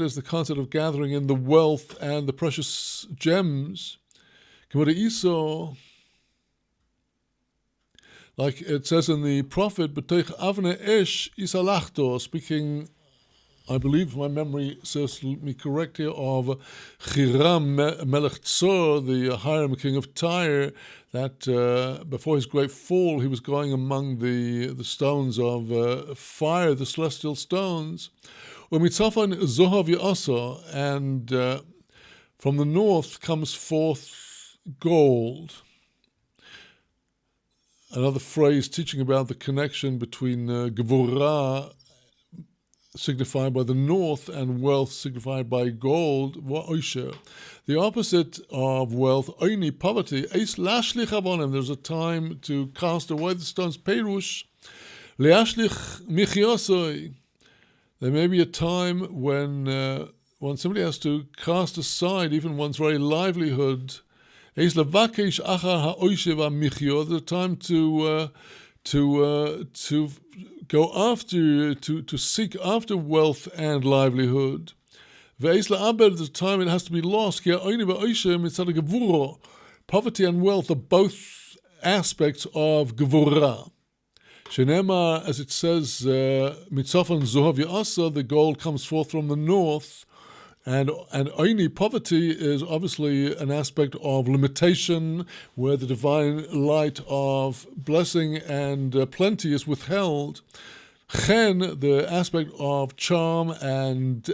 S2: is the concept of gathering in the wealth and the precious gems. Like it says in the prophet, speaking, I believe my memory serves me correct here, of Hiram Melech Tzor, the Hiram king of Tyre, that before his great fall he was going among the stones of fire, the celestial stones. And from the north comes forth gold. Another phrase teaching about the connection between Gevurah, signified by the north, and wealth, signified by gold, the opposite of wealth, oini, poverty. There's a time to cast away the stones. Perush, leashlich michiosoi. There may be a time when somebody has to cast aside even one's very livelihood. There's a time to go after, to seek after wealth and livelihood. There's a time it has to be lost. Poverty and wealth are both aspects of Gevurah. Shenema, as it says, Mitzofan Zohav Ya'asa, the gold comes forth from the north. And Oini, poverty, is obviously an aspect of limitation, where the divine light of blessing and plenty is withheld. Chen, the aspect of charm and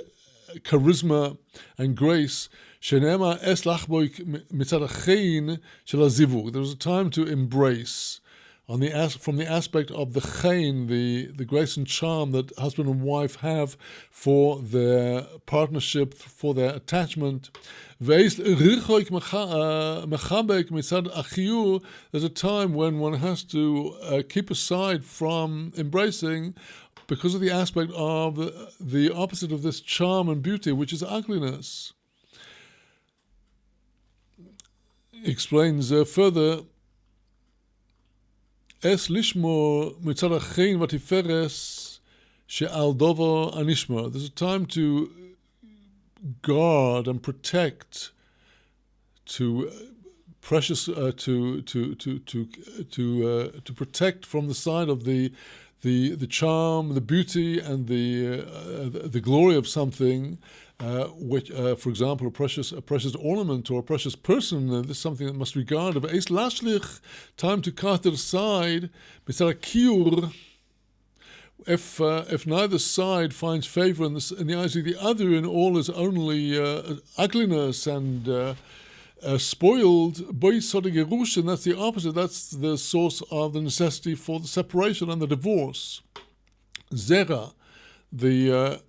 S2: charisma and grace. Shenema es lachboik mitzad achein shel hazivug. There was a time to embrace. From the aspect of the chain, the grace and charm that husband and wife have for their partnership, for their attachment. There's a time when one has to keep aside from embracing because of the aspect of the opposite of this charm and beauty, which is ugliness. He explains further, Es lishmor mitzad achein vatiferes she'al dovo anishmor. There's a time to guard and protect, to precious, to protect from the side of the charm, the beauty, and the glory of something. Which, for example, a precious ornament or a precious person, this is something that must be guarded. But it's lashlich, time to cast it aside. If neither side finds favor in the eyes of the other, and all is only ugliness and spoiled, and that's the opposite. That's the source of the necessity for the separation and the divorce. Zera, the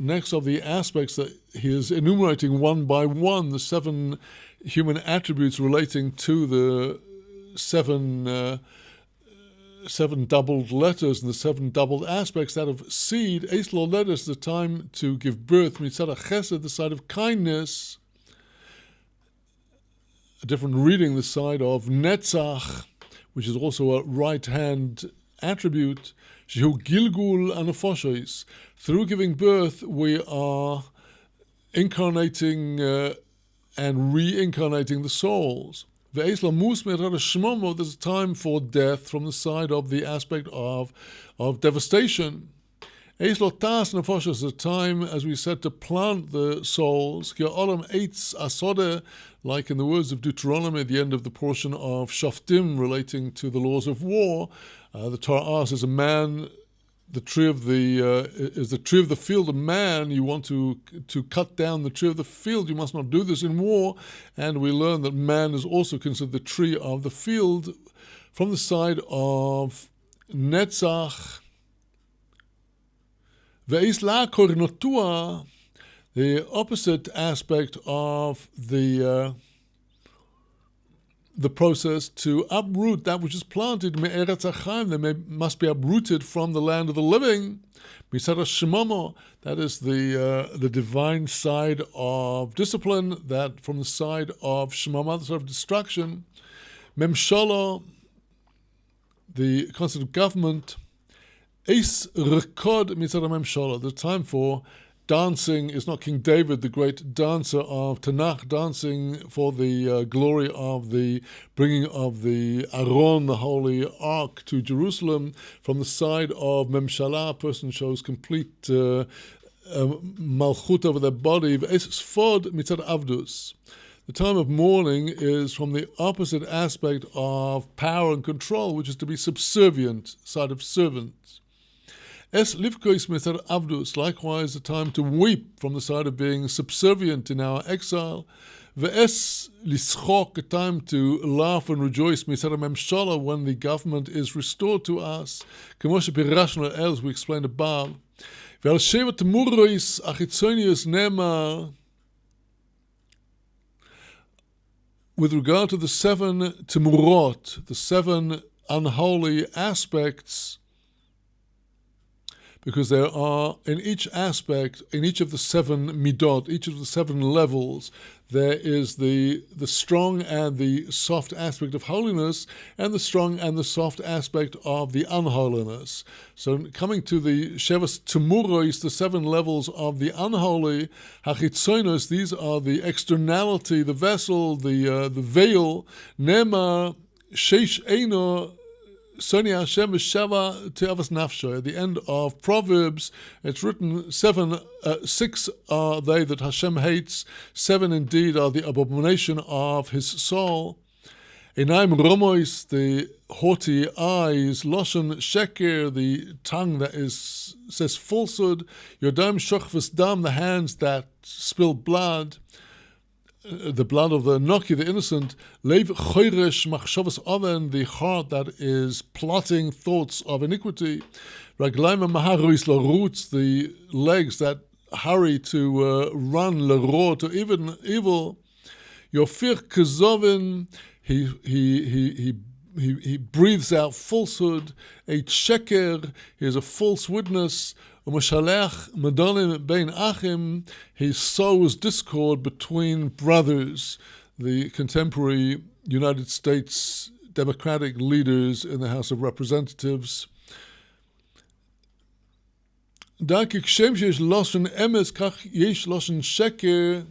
S2: next of the aspects that he is enumerating one by one, the 7 human attributes relating to the 7 seven doubled letters and the seven doubled aspects, that of seed, Eis Lo Letters, the time to give birth, Mitzad Chesed, the side of kindness, a different reading, the side of Netzach, which is also a right-hand attribute, Shehu Gilgul Anafoshes. Through giving birth, we are incarnating and reincarnating the souls. There's a time for death from the side of the aspect of devastation. There's a time, as we said, to plant the souls, like in the words of Deuteronomy at the end of the portion of Shoftim relating to the laws of war. The Torah asks, is a man the tree of the field a man? You want to cut down the tree of the field, you must not do this in war. And we learn that man is also considered the tree of the field from the side of Netzach. Ve'is la'akor notua, the opposite aspect of the process to uproot that which is planted, me'eretz achaim, they must be uprooted from the land of the living. Misara shemamo, that is the divine side of discipline, that from the side of shemama, the side of destruction. Memshala, the concept of government. Eis rekod misara memshala, the time for dancing is not King David, the great dancer of Tanakh, dancing for the glory of the bringing of the Aron, the holy ark, to Jerusalem. From the side of Memshala, a person shows complete malchut over their body. Sfod mitzad avdus. The time of mourning is from the opposite aspect of power and control, which is to be subservient, side of servants. Es livkois mitzad avdus, likewise a time to weep from the side of being subservient in our exile. Ve'es lischok, a time to laugh and rejoice mitzad memshala, when the government is restored to us. K'moshe pirashnu el, as we explained above. Ve'al sheva temurois achitzonius nemar, with regard to the seven temurot, the seven unholy aspects, because there are in each aspect, in each of the seven midot, each of the seven levels, there is the strong and the soft aspect of holiness, and the strong and the soft aspect of the unholiness. So coming to the Shevas Temuros, the seven levels of the unholy, Hachitzonos, these are the externality, the vessel, the veil, Nema, Sheish Eino, Soni Hashem Shava Te'avas Nafsho. At the end of Proverbs, it's written 6 are they that Hashem hates, 7 indeed are the abomination of his soul. Einaim Romois, the haughty eyes, Loshen Sheker, the tongue that says falsehood, Yodam Shochvas Dam, the hands that spill blood, the blood of the Noki, the innocent, Leiv Choyresh Machshavas Oven, the heart that is plotting thoughts of iniquity, Raglaim Maharuis Larutz, the legs that hurry to run Laro, to even evil, Yofir Kezovin, he breathes out falsehood, a sheker, he is a false witness, U'mashalech medonim bein achim, he sows discord between brothers. The contemporary United States Democratic leaders in the House of Representatives. Da ki kshem sheyesh loshen emes, kach yesh loshen sheker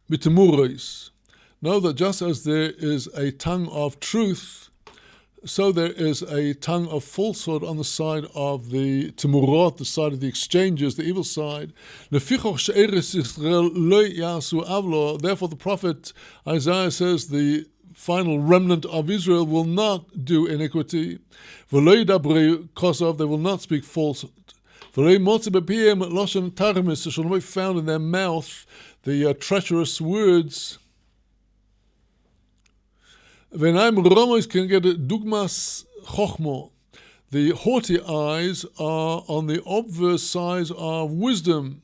S2: b'temuros. Know that just as there is a tongue of truth, so there is a tongue of falsehood on the side of the temurot, the side of the exchanges, the evil side. Therefore the prophet Isaiah says the final remnant of Israel will not do iniquity. They will not speak falsehood. It shall not be found in their mouth the treacherous words. V'einaim romos can get dugmas chochmo. The haughty eyes are on the obverse side of wisdom.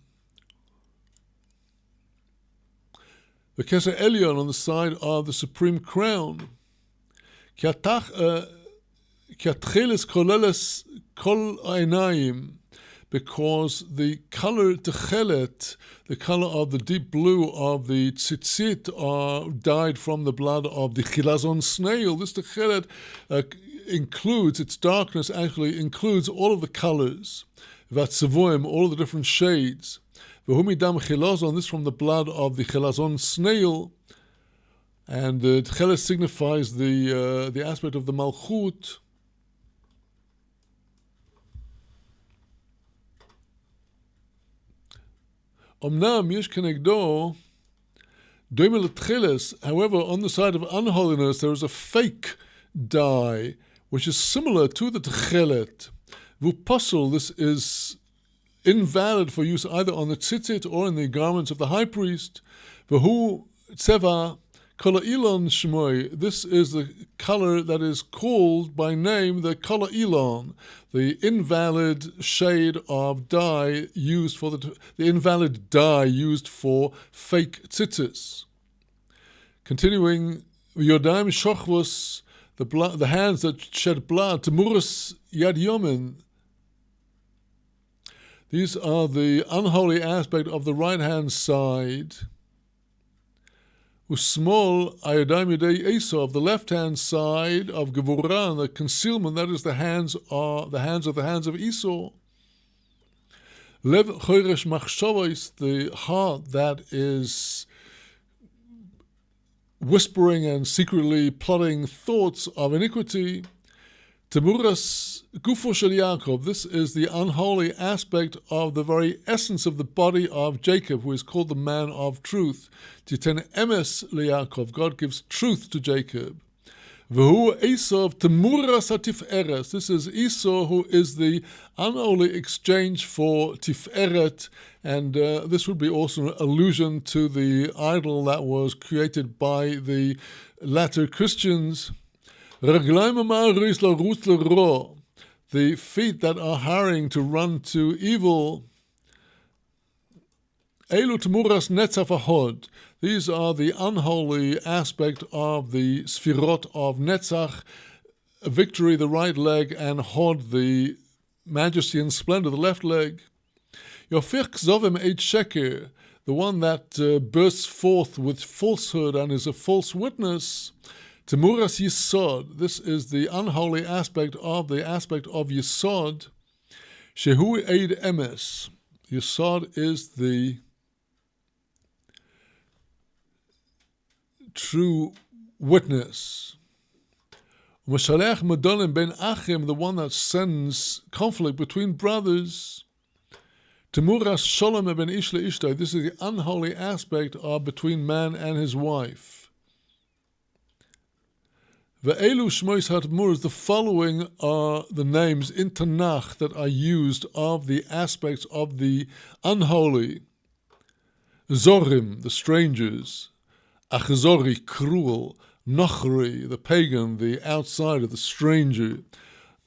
S2: The keser elyon on the side of the supreme crown. Kiatchelis koleles kol einayim, because the color techelet, the color of the deep blue of the tzitzit, dyed from the blood of the chilazon snail. This techelet includes, its darkness actually includes all of the colors, vatzevoim, all of the different shades. V'humidam chilazon, this from the blood of the chilazon snail, and the techelet signifies the aspect of the malchut. Omnam yesh kenegdo doimel tcheles. However, on the side of unholiness, there is a fake dye which is similar to the tchelet. Vuposel, this is invalid for use either on the tzitzit or in the garments of the high priest. V'hu tseva kol ilon shmoi. This is the color that is called by name the kol ilon, the invalid shade of dye used for the invalid dye used for fake tzitzis. Continuing, Yodayim shochvus, the hands that shed blood, Temurus yad yomin. These are the unholy aspect of the right hand side. Usmol ayadayim yadei Esau, the left hand side of Gevurah, the concealment, that is the hands of the hands of Esau. Lev choresh machshavos, the heart that is whispering and secretly plotting thoughts of iniquity. Temuras gufo shel Yaakov, this is the unholy aspect of the very essence of the body of Jacob, who is called the man of truth. Titen emes leYaakov, God gives truth to Jacob. V'hu Esau temuras hatiferet, this is Esau who is the unholy exchange for tiferet, and this would be also an allusion to the idol that was created by the latter Christians. The feet that are hurrying to run to evil. Elu temuras netzach v'hod. These are the unholy aspect of the sfirot of Netzach, victory, the right leg, and Hod, the majesty and splendor, the left leg. Yofich zovim eit sheker, the one that bursts forth with falsehood and is a false witness. Temuras Yisod, this is the unholy aspect of Yisod. Shehu Eid Emes, Yisod is the true witness. Mashalech Madolim ben Achim, the one that sends conflict between brothers. Temuras Shalom ben Ish le'ishtai, this is the unholy aspect of between man and his wife. Ve'elu shmois hatmurs, the following are the names in Tanakh that are used of the aspects of the unholy. Zorim, the strangers. Achzori, cruel. Nochri, the pagan, the outsider, the stranger.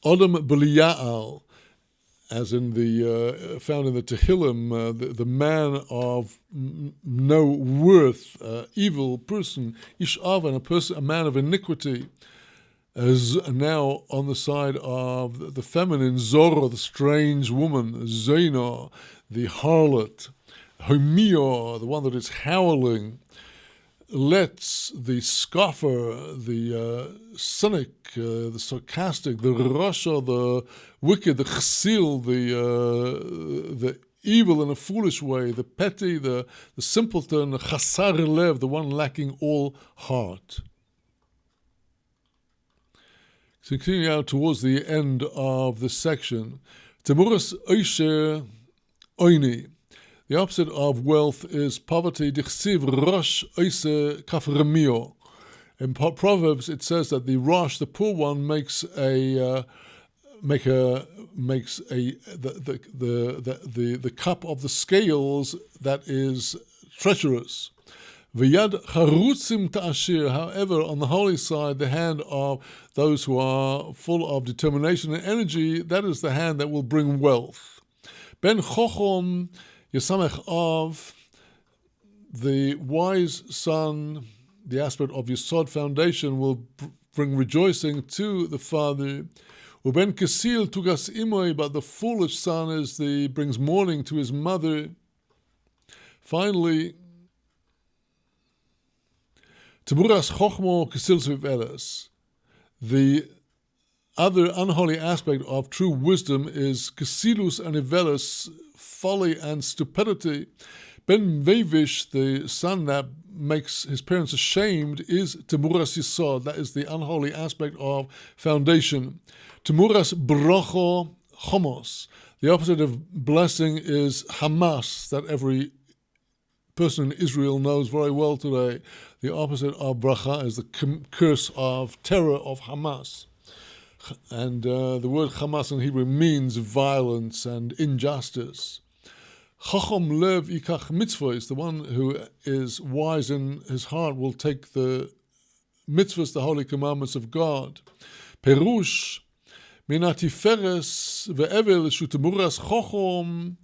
S2: Odom Belial, as in the found in the Tehillim, the man of no worth, evil person. Ishavan, a man of iniquity. As now on the side of the feminine, Zora, the strange woman. Zena, the harlot. Homio, the one that is howling. Let's, the scoffer, the cynic, the sarcastic, the rasha, the wicked, the chassil, the evil in a foolish way, the petty, the simpleton, the chasar lev, the one lacking all heart. So continuing out towards the end of this section, Temuras oisher oini. The opposite of wealth is poverty. Dichsiv rosh oise kafremio. In Proverbs, it says that the rosh, the poor one, makes the cup of the scales that is treacherous. V'yad charutzim ta'ashir. However, on the holy side, the hand of those who are full of determination and energy, that is the hand that will bring wealth. Ben chochom Yesamech of, the wise son, the aspect of Yesod foundation will bring rejoicing to the father. Uben kesil tugas imoy, but the foolish son brings mourning to his mother. Finally, Temuras chochmo kesil sviveles. The other unholy aspect of true wisdom is kesilus and iveles, folly and stupidity. Ben Vevish, the son that makes his parents ashamed, is Temuras Yisod. That is the unholy aspect of foundation. Temuras Brocho Chomos. The opposite of blessing is Hamas, that every person in Israel knows very well today. The opposite of bracha is the curse of terror of Hamas. And the word Hamas in Hebrew means violence and injustice. Chacham lev ikach mitzvahs, the one who is wise in his heart will take the mitzvahs, the holy commandments of God. Perush minatiferes ve'evel shutemuras chacham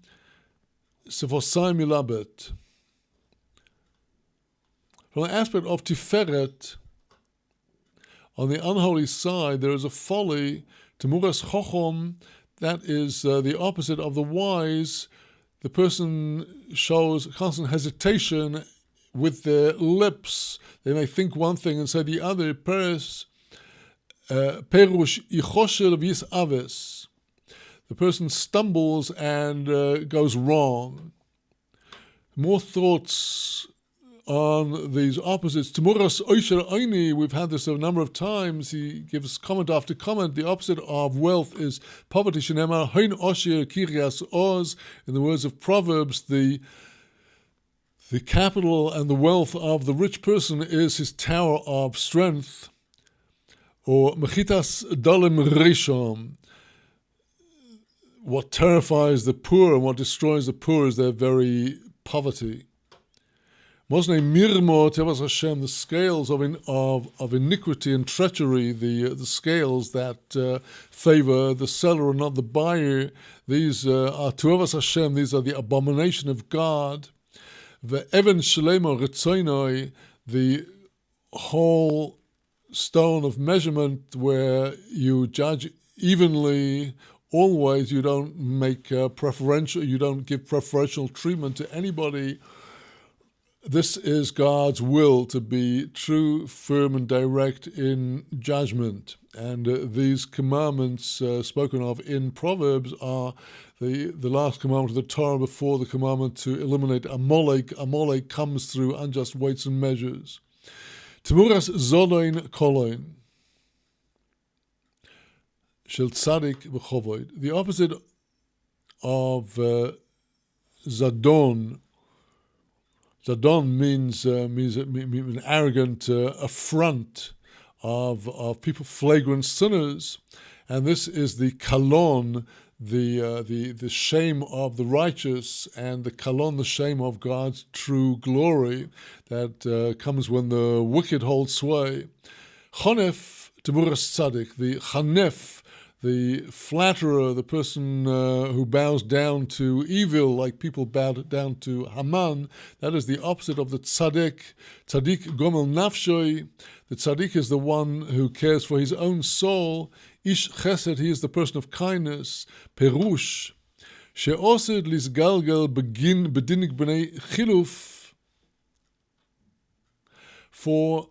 S2: sefosai milabet. From the aspect of tiferet, on the unholy side, there is a folly, temuras chacham, that is the opposite of the wise. The person shows constant hesitation with their lips. They may think one thing and say the other. Perush ichoshel vis aves. The person stumbles and goes wrong. More thoughts on these opposites. Temuras oisher oini, we've had this a number of times. He gives comment after comment. The opposite of wealth is poverty. Shenemar hein osher kiryas oz. In the words of Proverbs, the capital and the wealth of the rich person is his tower of strength. Or mechitas dalim rishom. What terrifies the poor and what destroys the poor is their very poverty. Mosne mirmo tevas Hashem, the scales of iniquity and treachery, the scales that favor the seller and not the buyer. These are tevas Hashem. These are the abomination of God. The even shlemo ritzoinoi, the whole stone of measurement where you judge evenly. Always, you don't make you don't give preferential treatment to anybody. This is God's will, to be true, firm, and direct in judgment. And these commandments spoken of in Proverbs are the last commandment of the Torah before the commandment to eliminate Amalek. Amalek comes through unjust weights and measures. Temuras zodoin koloin. Shel tzadik v'chovod. The opposite of zadon. Zadon means an arrogant affront of people, flagrant sinners, and this is the kalon, the shame of the righteous, and the kalon, the shame of God's true glory that comes when the wicked hold sway. Chonef temuras tzadik, the chanef, the flatterer, the person who bows down to evil, like people bowed down to Haman, that is the opposite of the tzaddik. Tzaddik gomel nafshoi. The tzaddik is the one who cares for his own soul. Ish chesed, he is the person of kindness. Perush, she'osed lisgalgal begin bedinik b'nei chiluf. For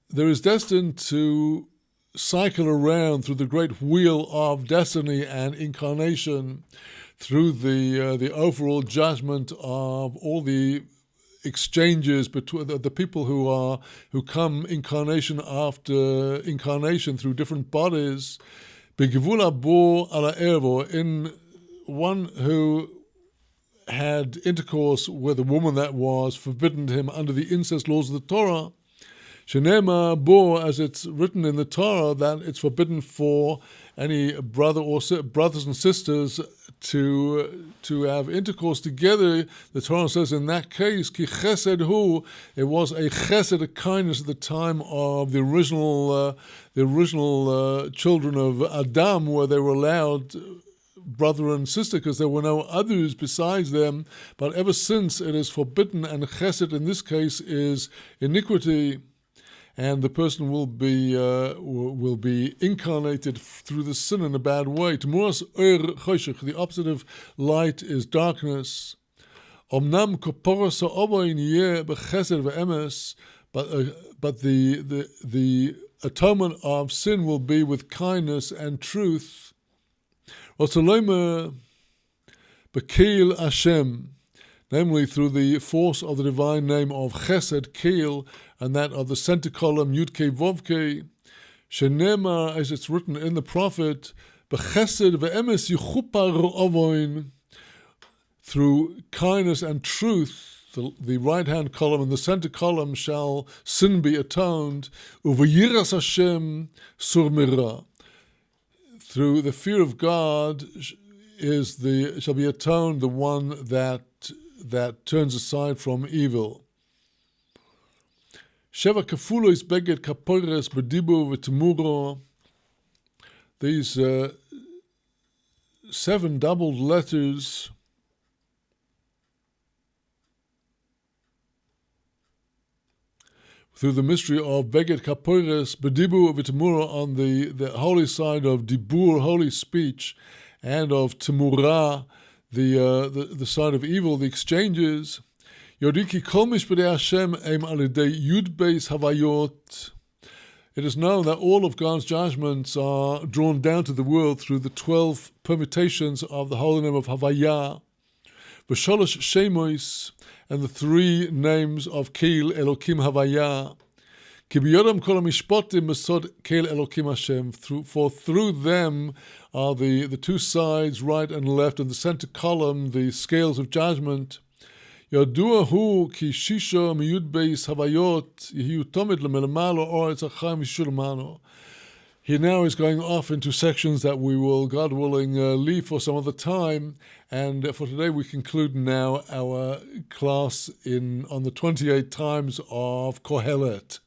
S2: there is destined to cycle around through the great wheel of destiny and incarnation, through the overall judgment of all the exchanges between the people who come incarnation after incarnation through different bodies. Begevula bo ala ervo, in one who had intercourse with a woman that was forbidden to him under the incest laws of the Torah. Shenema bo, as it's written in the Torah, that it's forbidden for any brother or brothers and sisters to have intercourse together. The Torah says in that case, ki chesed hu, it was a chesed, a kindness at the time of the original children of Adam, where they were allowed brother and sister because there were no others besides them. But ever since it is forbidden, and chesed in this case is iniquity. and the person will be incarnated through the sin in a bad way. Temuras oir choshech, the opposite of light is darkness. Omnam koporos ha'ovoin yeh b'chesed ve'emes, but the atonement of sin will be with kindness and truth. Rotzolemer b'keil Hashem, namely through the force of the divine name of Chesed, Keil, and that of the center column, Yud-Kei Vov-Kei, Shenema, as it's written in the prophet, B'Chesed ve'emes yichupar ovoin, through kindness and truth, the right-hand column and the center column shall sin be atoned, uveyiras Hashem sur mira. Through the fear of God shall be atoned the one that turns aside from evil. Sheva kafulos beged kapores bedibu v'temuro. These 7 doubled letters through the mystery of beged kapores bedibu v'temuro on the holy side of dibur, holy speech, and of temura, the side of evil, the exchanges. Yodiki kol mishpatei Hashem em alidei yud beis havayot. It is known that all of God's judgments are drawn down to the world through the 12 permutations of the holy name of Havaya, v'sholosh shemois, and the 3 names of Keil Elokim Havaya. Ki biyodam kol hamishpotim besod Keil Elokim Hashem. For through them are the 2 sides, right and left, and the center column, the scales of judgment. Yodua hu ki shisha miyud beis havayot yehiu tomid lemelamalo oretz achayim yishulmano. He now is going off into sections that we will, God willing, leave for some other time. And for today, we conclude now our class on the 28 times of Kohelet.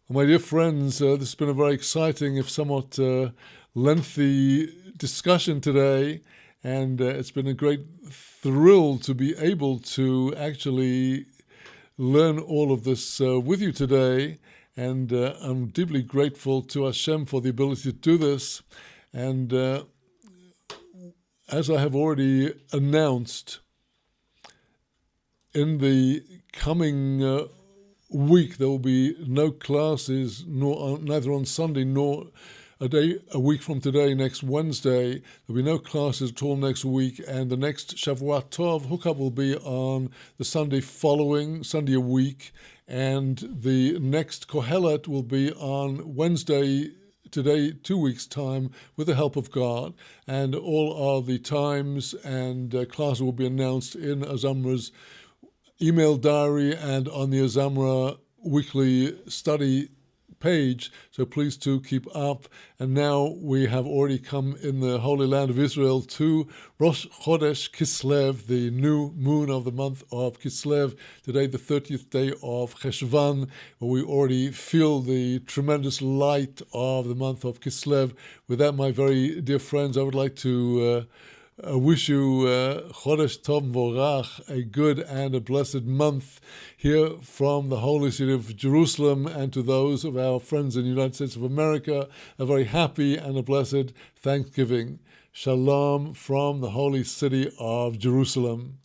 S2: My dear friends, this has been a very exciting, if somewhat lengthy discussion today, and it's been a great thrill to be able to actually learn all of this with you today, and I'm deeply grateful to Hashem for the ability to do this. And as I have already announced, in the coming week there will be no classes, neither on Sunday nor a week from today, next Wednesday. There'll be no classes at all next week, and the next Shavuot Tov hookup will be on the Sunday following, Sunday a week, and the next Kohelet will be on Wednesday, today, 2 weeks' time, with the help of God. And all of the times and classes will be announced in Azamra's email diary and on the Azamra weekly study page, so please do keep up. And now we have already come in the Holy Land of Israel to Rosh Chodesh Kislev, the new moon of the month of Kislev, today the 30th day of Cheshvan, where we already feel the tremendous light of the month of Kislev. With that, my very dear friends, I would like to wish you Chodesh Tov Vorach, a good and a blessed month here from the holy city of Jerusalem, and to those of our friends in the United States of America, a very happy and a blessed Thanksgiving. Shalom from the holy city of Jerusalem.